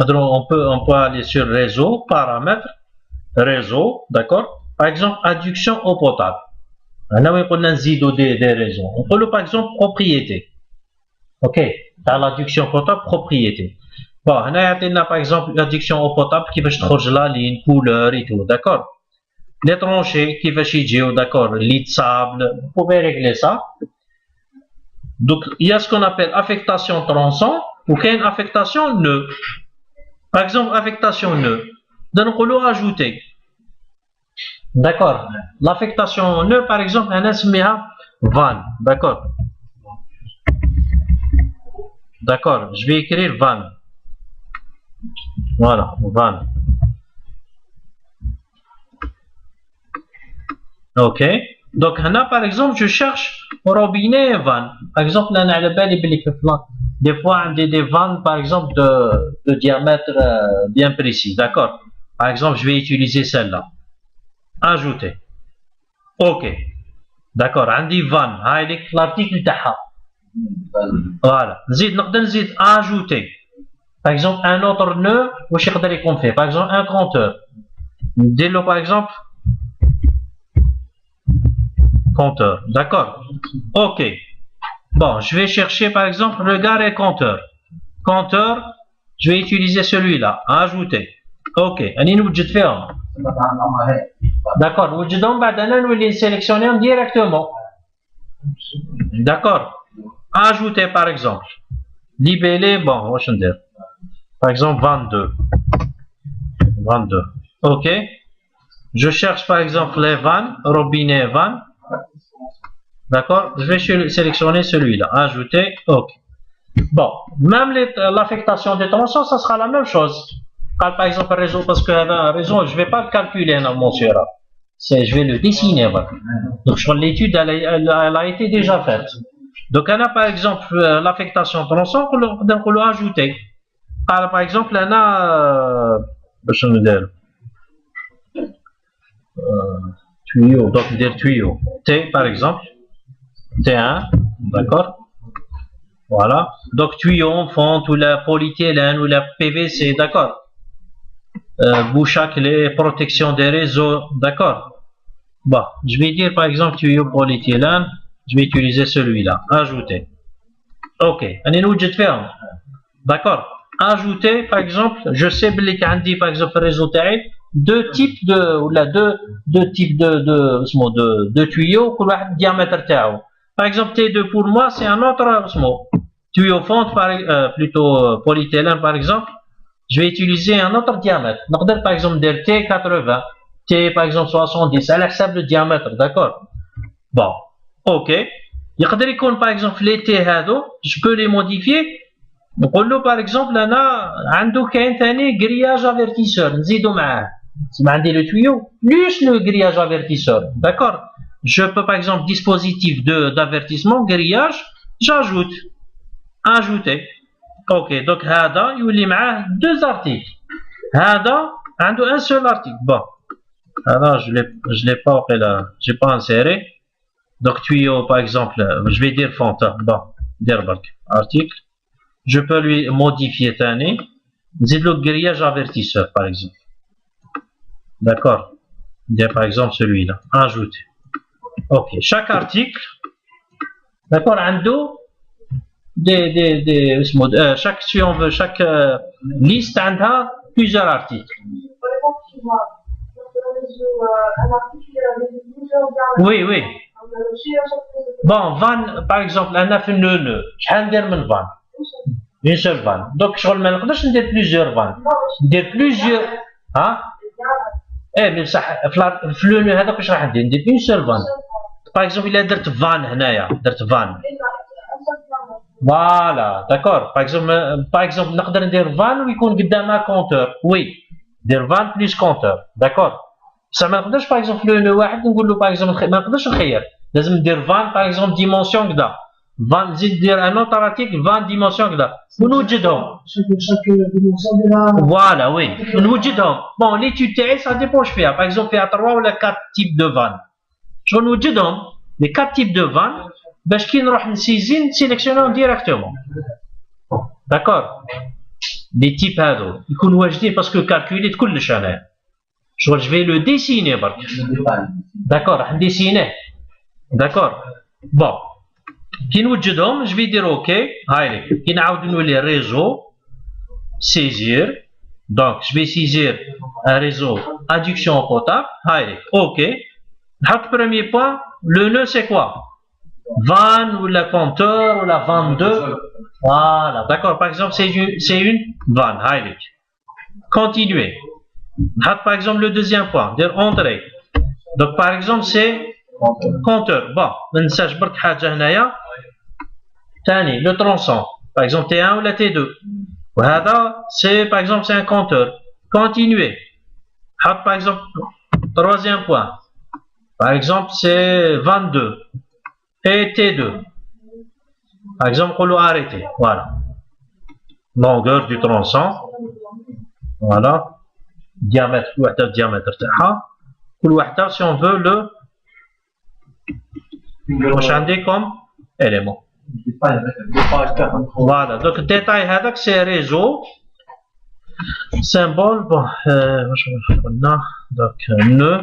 On peut aller sur réseau, paramètres, réseau, d'accord. Par exemple, adduction eau potable. On a des réseaux. On peut le par exemple propriété. Ok, dans l'adduction potable, propriété. Bon, on a par exemple l'adduction eau potable qui va changer la ligne, couleur et tout, d'accord. Les tranchées qui va changer, d'accord, lit de sable, vous pouvez régler ça. Donc, il y a ce qu'on appelle affectation tronçon ou qu'il y a une affectation nœud. Par exemple, affectation nœud. Donc, on peut ajouter. D'accord. L'affectation nœud, par exemple, on a van. D'accord. D'accord. Je vais écrire van. Voilà, van. Ok. Donc, là, par exemple, je cherche robinet et van. Par exemple, là, on a le bel des fois, on a des vannes, par exemple, de diamètre bien précis. D'accord. Par exemple, je vais utiliser celle-là. Ajouter. Ok. D'accord. On dit van. L'article taha. Voilà. Zid, ajouter. Par exemple, un autre nœud, qu'on fait. Par exemple, un compteur. Dis-le, par exemple, compteur. D'accord. Ok. Bon, je vais chercher par exemple regard et compteur. Compteur, je vais utiliser celui-là. Ajouter. Ok. D'accord. Nous les sélectionner directement. D'accord. Ajouter par exemple. Libeller, bon, je vais dire. Par exemple 22. 22. Ok. Je cherche par exemple les vannes, robinet vannes. D'accord. Je vais sélectionner celui-là. Ajouter. Ok. Bon. Même l'affectation des tronçons, ça sera la même chose. Par exemple, réseau, parce que un réseau, je ne vais pas le calculer dans mon sera. Je vais le dessiner. Voilà. Donc, l'étude, elle a été déjà faite. Donc, on a par exemple l'affectation tronçon, on l'a ajouté. Par exemple, on a. Je vais dire. Tuyau, donc des tuyaux. T par exemple. T1, d'accord. Voilà. Donc tuyau en fonte ou la polyéthylène ou la PVC, d'accord. Bouche à clé, protection des réseaux, d'accord. Bon, je vais dire par exemple tuyau polyéthylène, je vais utiliser celui-là. Ajouter. Ok. D'accord. Ajouter par exemple, je sais que dit par exemple réseau TAI, deux types de tuyaux pour le diamètre TAO. Par exemple, T2 pour moi, c'est un autre tuyau fonte, plutôt polyéthylène par exemple. Je vais utiliser un autre diamètre. Donc, par exemple, T80, T par exemple 70, elle accepte le diamètre, d'accord. Bon, ok. Par exemple, les T, je peux les modifier. نقول له par exemple انا عنده كاين ثاني grillage avertisseur نزيدو معاه تسمى عندي لو tuyau plus le grillage avertisseur d'accord. Je peux par exemple dispositif d'avertissement grillage j'ajoute ajouter. ok donc هذا يولي معاه deux articles. هذا عنده un seul article. bon هذا je l'ai pas là j'ai pas inséré. donc tuyau par exemple je vais dire font bon dire article. Je peux lui modifier Tani. C'est le grillage avertisseur, par exemple. D'accord. Par exemple, celui-là. Ajouter. Ok. Chaque article, d'accord, chaque, si on veut, chaque liste a plusieurs articles. Oui, oui. Bon, van, par exemple, on a fait le شحال ندير من van. Une seule van. Donc, je ne نقدرش ندير plusieurs van. ندير plusieurs. ها؟ ايه بصح في لو هذاك واش راح ندير une seule van. Par exemple, il a درت van هنايا، درت van. Voilà, d'accord. Par exemple, نقدر ندير van ويكون قدامها compteur. Oui. ندير van plus compteur. D'accord. بصح ما نقدرش par exemple لو واحد نقول له par exemple ما نقدرش نخير. لازم ندير van par exemple dimension كذا. van نزيد ندير ان اوتر ارتيكل van dimension كذا. ونوجدهم. Voilà, oui. ونوجدهم. Bon, l'étude تاعي ça dépend واش فيها. Par exemple فيها 3 ولا 4 types de van. شغل نوجدهم les 4 types de van باش كي نروح نسيزين نسيليكسيونهم ديريكتومون. داكور. دي تيب هادو يكونوا واجدين باسكو كالكوليت كلش انايا. شغل جو في لو ديسيني برك. داكور راح نديسينيه. داكور. بون كي نوجدهم جو في دير اوكي. هاي ليك كي نعاود نولي ريزو سيزير. دونك جو في سيزير ان ريزو ادكسيون بوتابل. هاي ليك اوكي. نحط بروميي بوان لو نو سي كوا van ou la compteur ou la van 2. Voilà, d'accord. Par exemple, c'est une van. Heilig. Continuez. Par exemple, le deuxième point, dire entrer. Donc, par exemple, c'est compteur. Bon, ما ننساش برك حاجة هنايا. ثاني, le tronçon. Par exemple, T1 ou la T2. وهذا, c'est, par exemple, c'est un compteur. Continuez. Par exemple, troisième point. Par exemple, c'est 22. Et T2. Par exemple, on va arrêter. Voilà. Longueur du tronçon. Voilà. Diamètre. Le diamètre. Si on veut le. Changer comme élément. Voilà. Donc, le détail, c'est réseau. Symbole. Bon. Donc, nœud.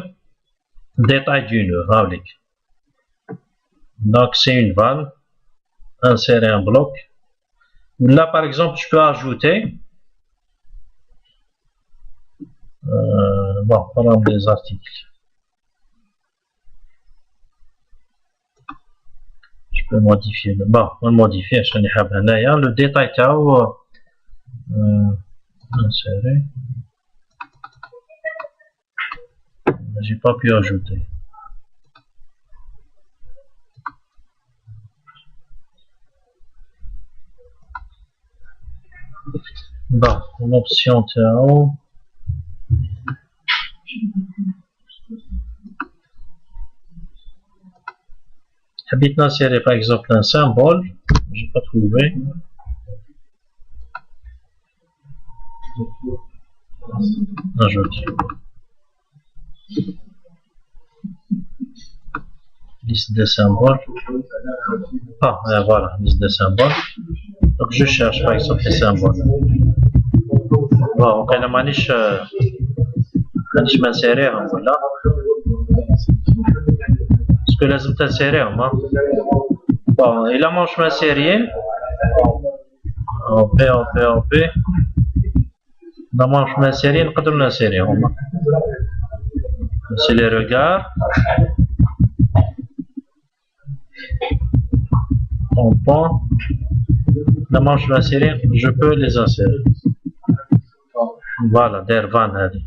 Détail du nœud. Donc c'est une vanne, insérer un bloc. Là par exemple je peux ajouter, bon par exemple des articles. Je peux modifier, bon on modifie, le détail insérer. J'ai pas pu ajouter. Bon, l'option TAO. Habite d'insérer par exemple un symbole, j'ai pas trouvé. Ajouter. Liste des symboles. Ah, voilà, liste des symboles. Donc je cherche par exemple les symboles. Bon, انا مانيش منسيريهم ولا باسكو لازم تنسيريهم. بون الا ماهوش منسيريين او بي الا ماهوش منسيريين نقدروا ننسيريهم. سي لي ريغار tampon. La manche va insérer, je peux les insérer. Voilà, der van هذه.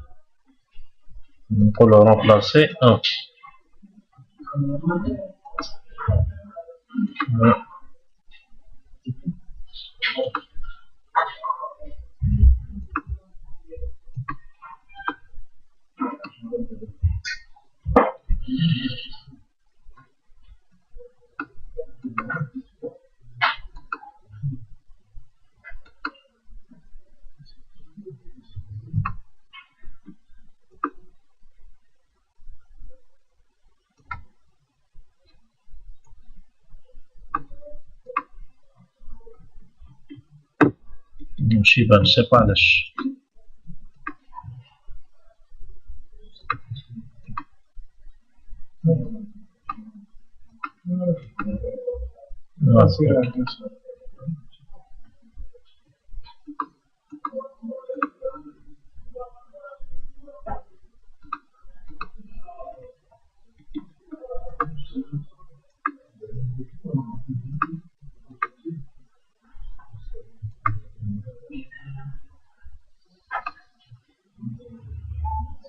نقولوا remplacer 1. شيبان سي با علاش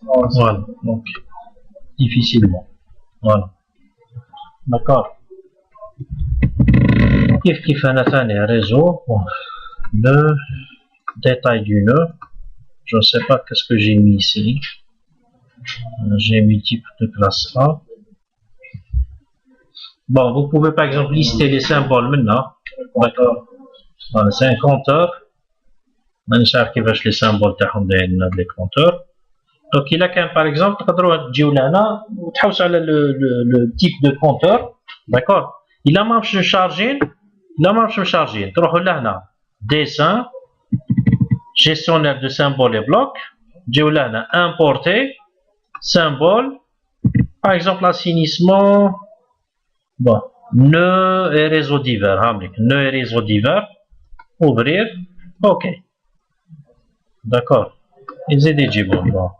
Voilà, donc difficilement. Voilà. D'accord. كيف أنا ثاني réseau. Le détail du nœud. Je ne sais pas qu'est-ce que j'ai mis ici. J'ai mis type de classe A. Bon, vous pouvez par exemple lister les symboles maintenant. D'accord. Voilà, c'est un compteur. ما نعرف كيفاش les symboles تاعهم دايرين هاد les compteurs. Donc il a qu'un par exemple تقدروا تجيو لهنا وتحوسوا على le type de compteur. D'accord. Il a marche chargé. La marche chargée. تروحوا لهنا dessin, gestionnaire de symboles et blocs. تجيو لهنا importer symbole. Par exemple assainissement. Bon, nœud et réseau divers. Nœud et réseau divers. Ouvrir. OK. D'accord. Ils aient des jibons. Bon.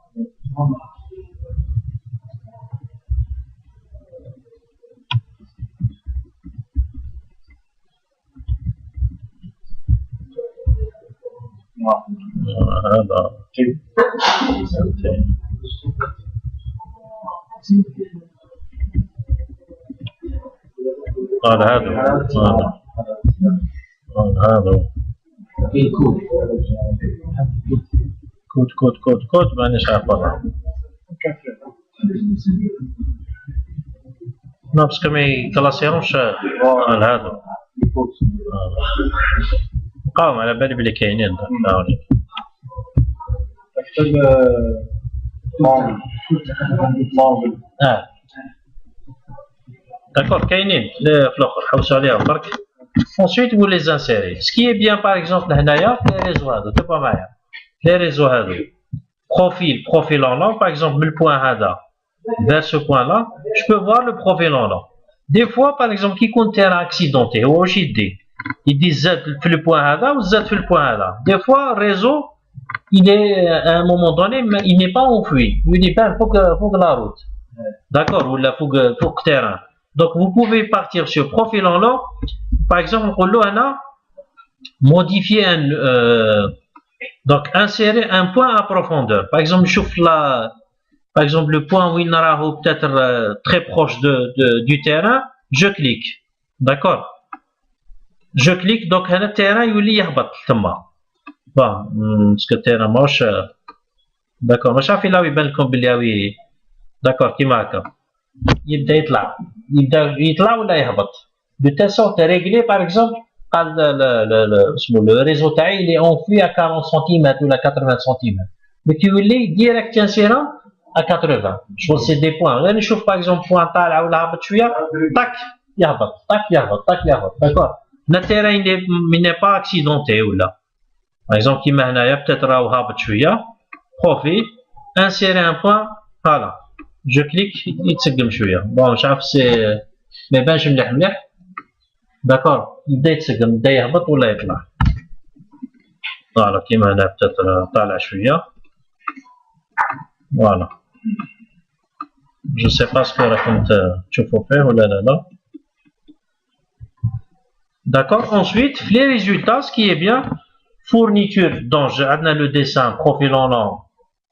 هذا قال هذا كود مانيش عارف والله لا باسكو ما يكلاسيهمش هذا قاوم على بالي بلي كاينين D'accord, كاينين في الاخر حوسوا عليهم برك. Ensuite vous les insérez. Ce qui est bien par exemple هنايا في les réseaux هذو تبقى معايا les réseaux هذو profil en long par exemple le point هذا vers ce point là je peux voir le profil en long. Des fois par exemple كي يكون terrain accidenté هو واش يدي زاد في le point هذا وزاد في le point هذا. Des fois réseau il est à un moment donné il n'est pas enfoui. Il dit pas faut que la route. D'accord, ou là faut que terrain. Donc vous pouvez partir sur profil en long. Par exemple, on a modifier donc insérer un point à profondeur. Par exemple, par exemple le point où il n'aura peut-être très proche du terrain, je clique. D'accord. Je clique donc le terrain il y a bon, parce que le terrain moche. D'accord. مش عارف là يبان لكم بلي d'accord كيما هكا يبدا يطلع ولا يهبط de telle sorte régler par exemple قال le réseau تاعي il est enfui à 40 cm ou à 80 cm mais كيولي direct ينسيرها à 80 شغل سي دي بوان غير نشوف par exemple بوان طالع ولا هابط شويه طاك يهبط طاك يهبط طاك يهبط d'accord le terrain il n'est pas accidenté ولا par exemple كيما هنايا peut-être راهو هابط شويه profil insérer un point voilà je clique يتسقم شويه بون مش عارف سي ما يبانش مليح داكور يبدا يتسقم يبدا يهبط ولا يطلع فوالا كيما هنا بتاتر طالع شويه فوالا جو سي با سكو راكم تشوفوا فيه ولا لا داكور ensuite les résultats ce qui est bien fourniture donc عندنا le dessin profil en long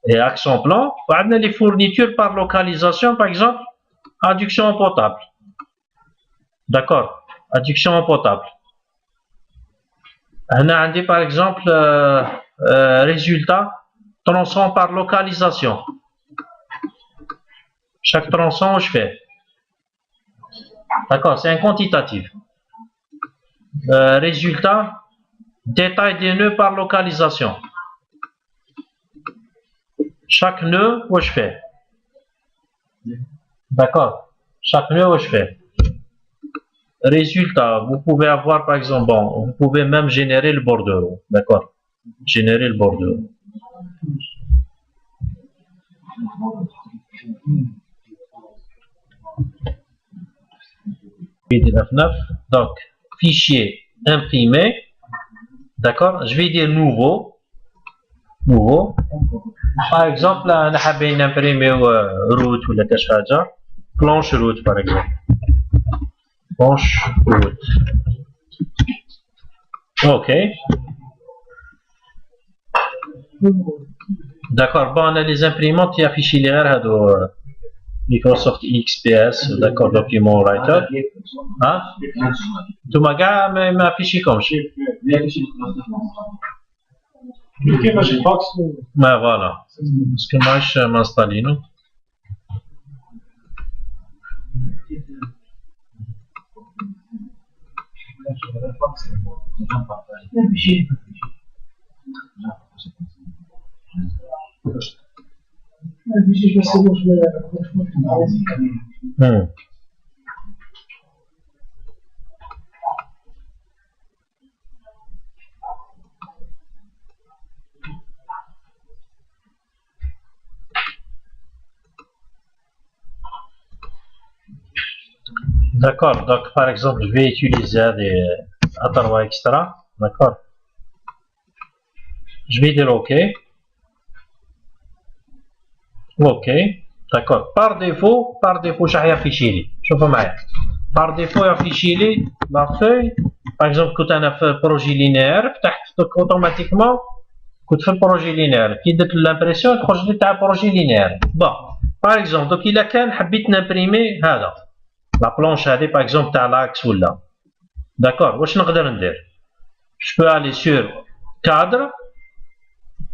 et accent plan, on a les fournitures par localisation, par exemple, adduction en potable. D'accord, adduction en potable. On a par exemple résultat tronçon par localisation. Chaque tronçon, je fais. D'accord, c'est un quantitatif. Résultat détail des nœuds par localisation. Chaque nœud, où je fais. D'accord. Chaque nœud, où je fais. Résultat, vous pouvez avoir par exemple, bon, vous pouvez même générer le bordereau. D'accord. Générer le bordereau. Donc, fichier imprimé. D'accord. Je vais dire nouveau. Nouveau. Par exemple, on a bien imprimé route ou la planche route par exemple. Planche route. Ok. D'accord, bon, on a les imprimantes qui affichent les RHDO. Microsoft XPS, d'accord, document writer. Hein? Tout ma gars, mais affiché comme ça. Mais voilà. Parce que moi, je m'installe, non? D'accord, donc par exemple, je vais utiliser des Atharva Extra, d'accord. Je vais dire OK. OK, d'accord. Par défaut, j'ai affiché les. Par défaut, affiché les la feuille. Par exemple, quand on a fait projet linéaire, donc automatiquement, quand on fait projet linéaire, qui donne l'impression que je un projet linéaire. Bon, par exemple, donc il a qu'un habit d'imprimer, la planche, par exemple, t'as l'axe ou là. D'accord, je peux aller sur cadre,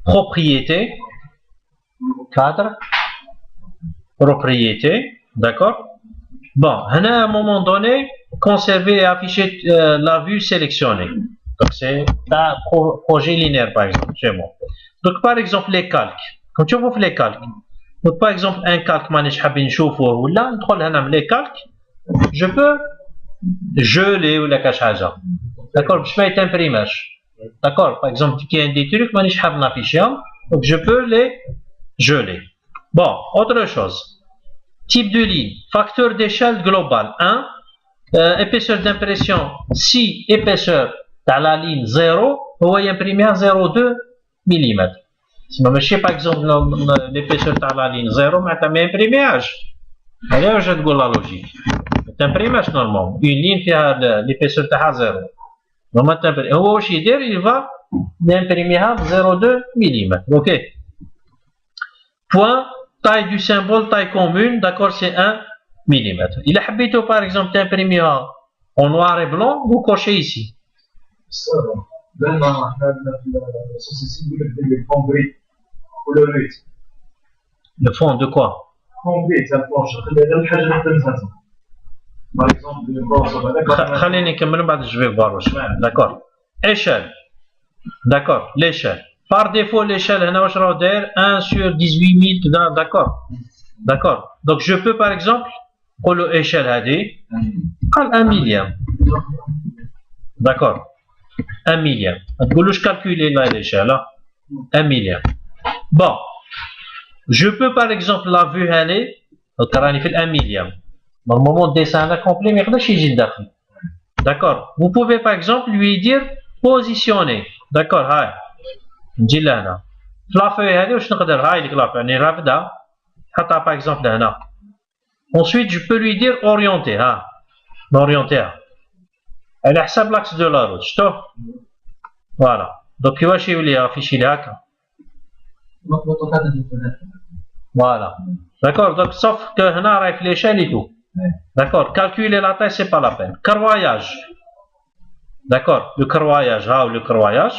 propriété, cadre, propriété, d'accord. Bon, à un moment donné, conserver et afficher la vue sélectionnée. Donc c'est un projet linéaire par exemple chez moi. Donc par exemple les calques. Quand tu vois les calques, donc par exemple un calque مانيش حابين نشوفه ولا ندخل هنا les calques, je peux geler ولا كاش حاجه. D'accord, باش ما يتمبريماش. D'accord, par exemple il y a des trucs مانيش حاب نافيشيهم, donc je peux les geler. Bon, autre chose. Type de ligne, facteur d'échelle global 1, épaisseur d'impression, si épaisseur dans la ligne 0, vous voyez imprimé à 0,2 mm. Si je sais par exemple l'épaisseur dans la ligne 0, mais tu as imprimé à alors je te dis la logique. Tu imprimes normalement, une ligne qui a l'épaisseur de 0. Donc il va imprimer à 0,2 mm. Ok. Point. Taille du symbole, taille commune, d'accord, c'est 1 mm. Il a habité par exemple d'imprimer en noir et blanc, vous cochez ici. Le fond de quoi? Par exemple, je vais voir. D'accord. Échelle. D'accord, l'échelle. Par défaut, l'échelle, 1 sur 18 000, d'accord. D'accord. Donc, je peux, par exemple, pour l'échelle, 1 millième. D'accord. 1 millième. Je calculer l'échelle, 1 millième. Bon. Je peux, par exemple, la vue, fait 1 millième. Dans le moment de dessin complet, mais d'accord. Vous pouvez, par exemple, lui dire positionner. D'accord. نجي لهنا في لافوي هذه واش نقدر هاي ديك لافوي راني رافدها نحطها باغ اكزومبل هنا ensuite je peux lui dire orienter نوريونتيها على حساب لاكس دو لا روت شفتو فوالا دوك كيفاش يولي افيشي لي هكا فوالا داكور دوك سوف كو هنا راهي في ليشال اي تو داكور كالكولي لا تاي سي با لا بين كرواياج داكور لو كرواياج لو كرواياج.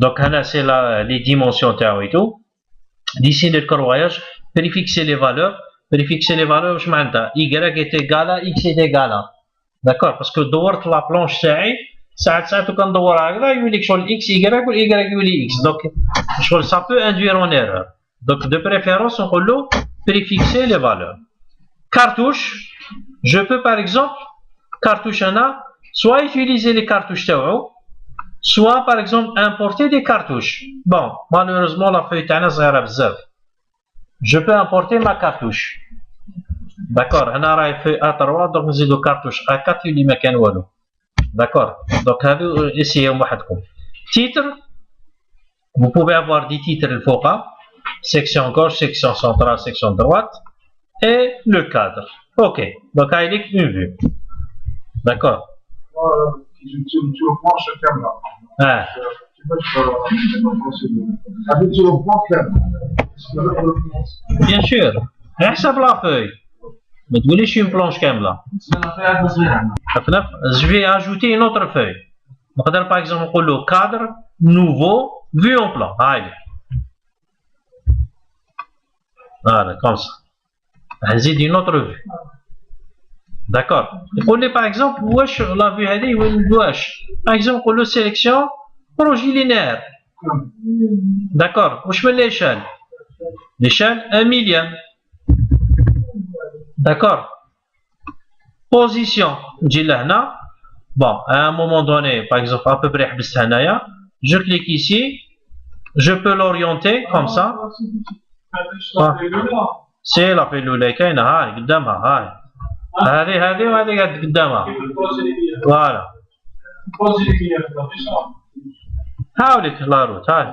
Donc, c'est les dimensions et tout. D'ici le carroyage, préfixer les valeurs. Préfixer les valeurs, je m'entends. Y est égal à X est égal à. D'accord? Parce que dehors la planche, ça quand dehors il y a X, Y ou Y, X. Donc, ça peut induire en erreur. Donc, de préférence, on peut préfixer les valeurs. Cartouche, je peux par exemple, cartouche soit utiliser les cartouches théo, soit par exemple importer des cartouches. Bon, malheureusement la feuille تاعنا صغيرة بزاف. Je peux importer ma cartouche. D'accord, هنا راهي في A3 donc نزيدو cartouche A4 اللي ما كان والو. D'accord, donc هادو essayez وحدكم. Titre, vous pouvez avoir des titres الفوقا, section gauche, section centrale, section droite et le cadre. Ok, donc هاي une vue. D'accord. Bien sûr. حسب لا فeuille. ما تقوليش une planche كاملة. Je vais ajouter une autre feuille. نقدر par exemple نقول له cadre nouveau vue en plan. هاي. Voilà, comme ça. نزيد une autre vue. D'accord. يقول لي par exemple واش لا vue هذه واش. Par exemple نقول له sélection projet linéaire. D'accord. واش من l'échelle. L'échelle 1 millième. D'accord. Position. نجي لهنا. Bon, à un moment donné, par exemple, à peu près حبست هنايا. Je clique ici. Je peux l'orienter comme ça. C'est la feuille الأولى كاينة هاي قدامها هاي. هذه وهذه قاعد قدامها. Voilà. هاوليك لا روت هاي.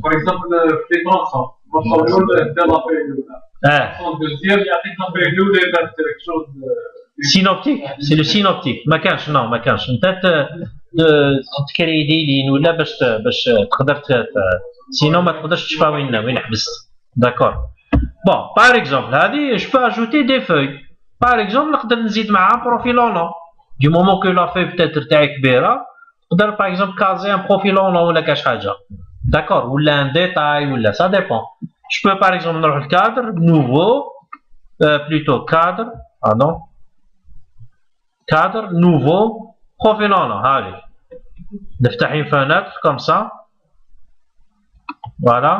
Par exemple, fréquence. Synoptique, c'est le synoptique. ما كانش non ما كانش. انت تكري لين ولا باش تقدر sinon ما تقدرش تشوفها وين حبست. D'accord. Bon, par exemple, هذه je peux ajouter des feuilles. Par exemple, نقدر نزيد معها بروفيل اونو. Du moment que la feuille peut-être تاعي كبيرة نقدر par exemple caser un profil اونو ولا كاش حاجة. D'accord. ولا un détail ولا ça dépend. Je peux par exemple نروح le cadre nouveau plutôt cadre pardon cadre nouveau profil اونو هذه. نفتح une fenêtre comme ça. Voilà.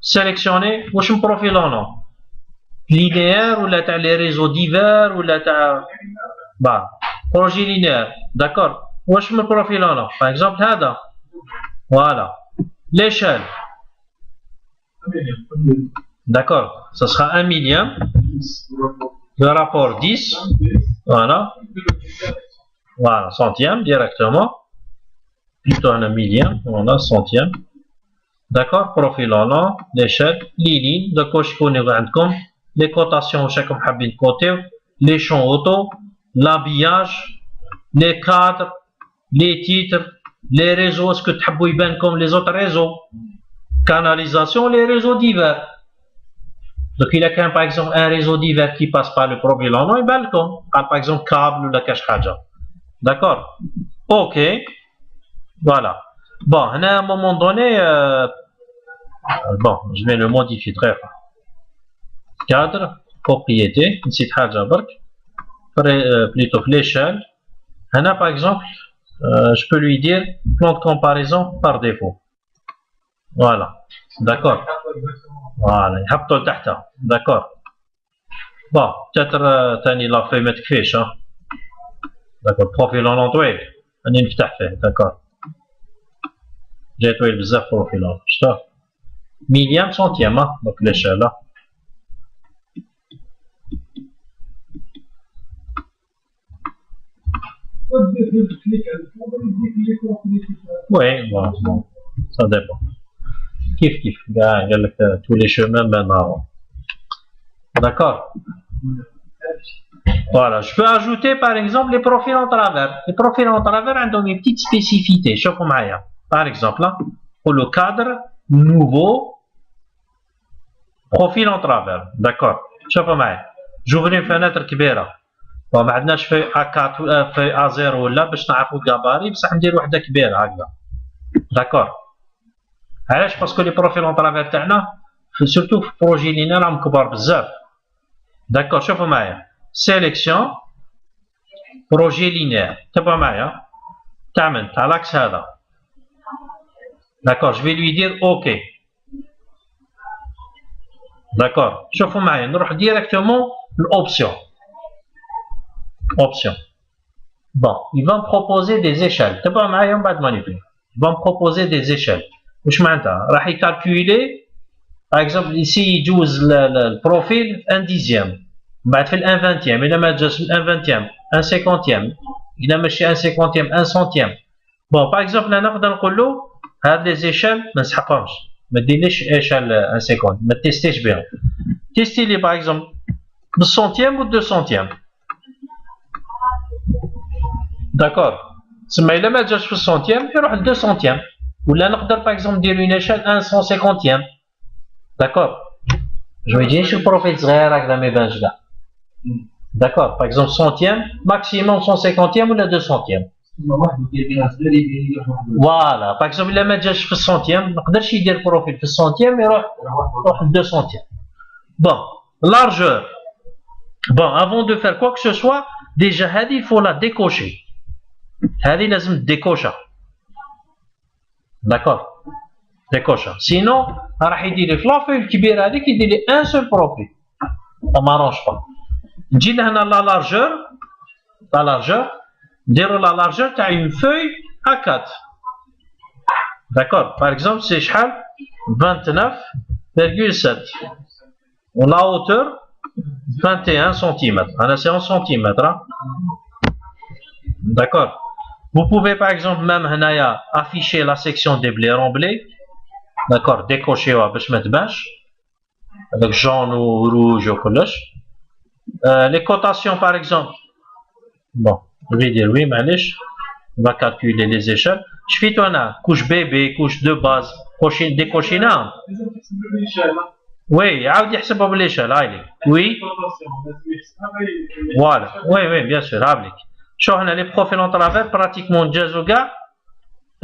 Sélectionner واش من بروفيل اونو. linéaire ولا تاع les réseaux divers ولا تاع bah projet linéaire. D'accord. واش من بروفيل اونو. Par exemple هذا. Voilà. L'échelle. D'accord. Ça sera 1 millième. Le rapport 10. Voilà. Voilà. Centième directement. Plutôt un millième. Voilà. Centième. D'accord. Profil en an. L'échelle. Les lignes. De quoi je connais عندكم. Les cotations chacun حابين côté. Les champs auto. L'habillage. Les cadres. Les titres. Les réseaux. Est-ce que تحبوا يبان comme les autres réseaux. Canalisation, les réseaux divers. Donc il y a par exemple un réseau divers qui passe par le profil en et balcon. Par exemple câble ou la cache haja. D'accord. Ok. Voilà. Bon, à un moment donné, bon, je vais le modifier très fort. Cadre, propriété, ici haja bark. Plutôt l'échelle. Par exemple, je peux lui dire plan de comparaison par défaut. Voilà, d'accord. Voilà, يحطوا لتحتها. D'accord. Bon, peut-être تاني لا فeuille ما تكفيش ها. D'accord, بروفيل اون طويل. راني نفتح فيه. D'accord. جاي طويل بزاف بروفيل اون. شفتوه؟ ميليام سنتيام ها. دونك ليشال. Oui, bon, ça dépend. Kif, tous les chemins mènent à Rome. D'accord. Voilà, je peux ajouter par exemple les profils en travers. Les profils en travers ont une petite spécificité. Par exemple, là, pour le cadre nouveau, profil en travers. D'accord. J'ouvre une fenêtre كبيرة. وما عندناش في A4 في A0 ولا باش نعرفوا الكاباري بصح ندير وحدة كبيرة هكذا. D'accord. علاش باسكو لي بروفيل اون ترافير تاعنا سورتو في بروجي لينا راهم كبار بزاف. داكور شوفوا معايا سيليكسيون بروجي لينير تبعوا معايا تاع لاكس هذا. داكور جو في لوي دير اوكي. داكور شوفوا معايا نروح ديريكتومون لوبسيون. Option. Bon, il va me proposer des échelles. تبعوا معايا من بعد ما نبدا. Il va me proposer des échelles. واش معناتها؟ راح يكالكولي par exemple ici يجوز البروفيل 1 dixième. بعد في ال 1 vingtième إذا ما جاش 1 vingtième 1 cinquantième إذا ماشي 1 cinquantième 1 centième. Bon par exemple أنا نقدر نقول له هاد لي زيشال ما نسحقهمش. ما ديرليش échelle 1 cinquante. ما تيستيش بهم. تيستي لي par exemple بالسنتيم و 2 centième. D'accord. تسمى إلا ما جاش في السنتيم يروح ل 2 سنتيم ولا نقدر باغ اكزومبل ندير اون ايشال 1 150. داكور. جو ما يجينيش البروفيل صغير هكذا ما يبانش كاع. داكور. باغ اكزومبل سنتيم ماكسيموم 150 ولا 2 سنتيم. فوالا باغ اكزومبل إلا ما جاش في السنتيم ما نقدرش يدير بروفيل في السنتيم يروح ل 2 سنتيم. بون لارجور. بون افون دو فير كوا كو سو سوا ديجا هذه يفو لا ديكوشي. هذه لازم ديكوشا. داكور ديكوشا سينو راح يدير لي في لافوي الكبيره هذيك يدير لي ان سول بروفيل ما رونش با. نجي لهنا لا لارجور. لا لارجور نديرو لا لارجور تاع اون فوي ا 4. داكور باغ اكزومبل سي شحال 29.7 و لا هوتور 21 سنتيمتر. انا سي 1 سنتيمتر. D'accord. Vous pouvez par exemple même afficher la section des blaireaux blés. D'accord. Décocher باش ما تبانش. Avec jaune ou rouge ou كلش. Les cotations par exemple. Bon, je vais dire oui, معليش. On va calculer les échelles. شفيتو انا couche bébé, couche de base, décochinaهم. Oui, عاود يحسبها بالإيشال هايلي. Oui. Voilà. Oui, bien sûr, هابليك. شو هنا لي بروفيل اون ترافير براتيكمون نجازو كاع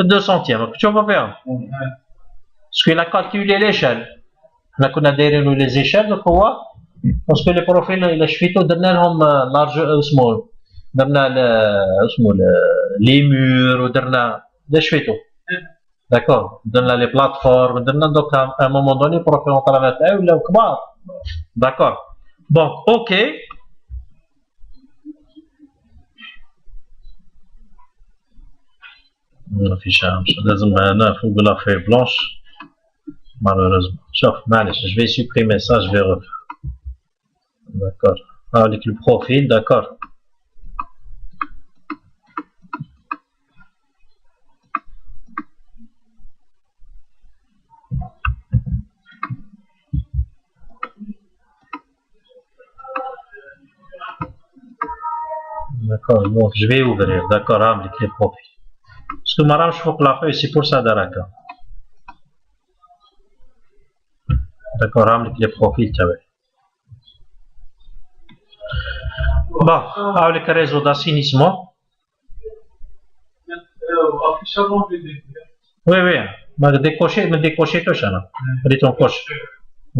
2 سنتيم تشوفوا فيهم باسكو لا كالكولي ليشال. حنا كنا دايرينو لي زيشال دوك هو باسكو لي بروفيل الا شفيتو درنا لهم لارج اسمو درنا اسمو لي مور ودرنا الا شفيتو. داكور درنا لي بلاتفورم درنا دوكا ا مومون دوني بروفيل اون ترافير تاعي ولاو كبار. داكور دونك اوكي. ما فيش لازم هنا فوق لا في بلانش malheureusement. شوف معليش je vais supprimer ça je vais refaire. D'accord. Avec le profil, d'accord. D'accord, donc je vais ouvrir, d'accord, avec les profils. Parce que madame, je faut que la feuille, c'est pour ça d'Araka. D'accord, avec les profils, tu vois. Bon, avec le réseau d'assainissement. Oui, mais décocher tout ça, ton coche.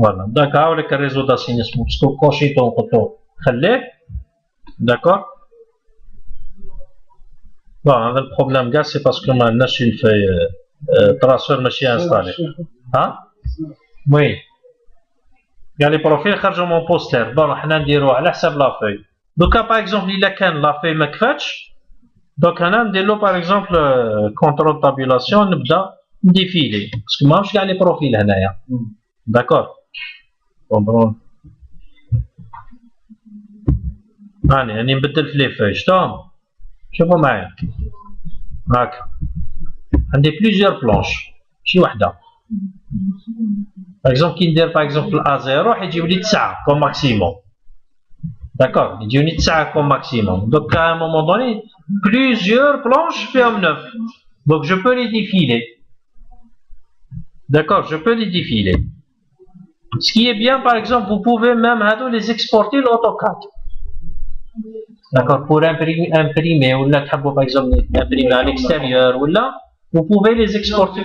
Voilà, d'accord, avec le réseau d'assainissement. Parce que cocher ton coteau, d'accord. Bon, le problème, gars, c'est parce que maintenant, je fais transfert machine installé. Hein? Oui. Il y a les profils qui sont mon poster. Bon, on va dire à la la feuille. Donc, par exemple, il y a la feuille McFetch. Donc, on a dit par exemple, contrôle tabulation, on va défiler. Parce que moi, je gagne les profils. D'accord? Bon. Allez, on va mettre les feuilles. شوفوا معايا هاكا عندي بليزيور بلونش ماشي وحده. باغ اكزومبل كي ندير باغ اكزومبل ا 0 راح يجيب لي 9 كوم ماكسيموم. داكور يجيوني 9 كوم ماكسيموم. دوك à un moment donné plusieurs planches فيهم 9 donc je peux les défiler. D'accord, je peux les défiler. Ce qui est bien par exemple vous pouvez même les exporter l'AutoCAD. D'accord, pour imprimer ou là, par exemple, imprimer à l'extérieur ou là, vous pouvez les exporter.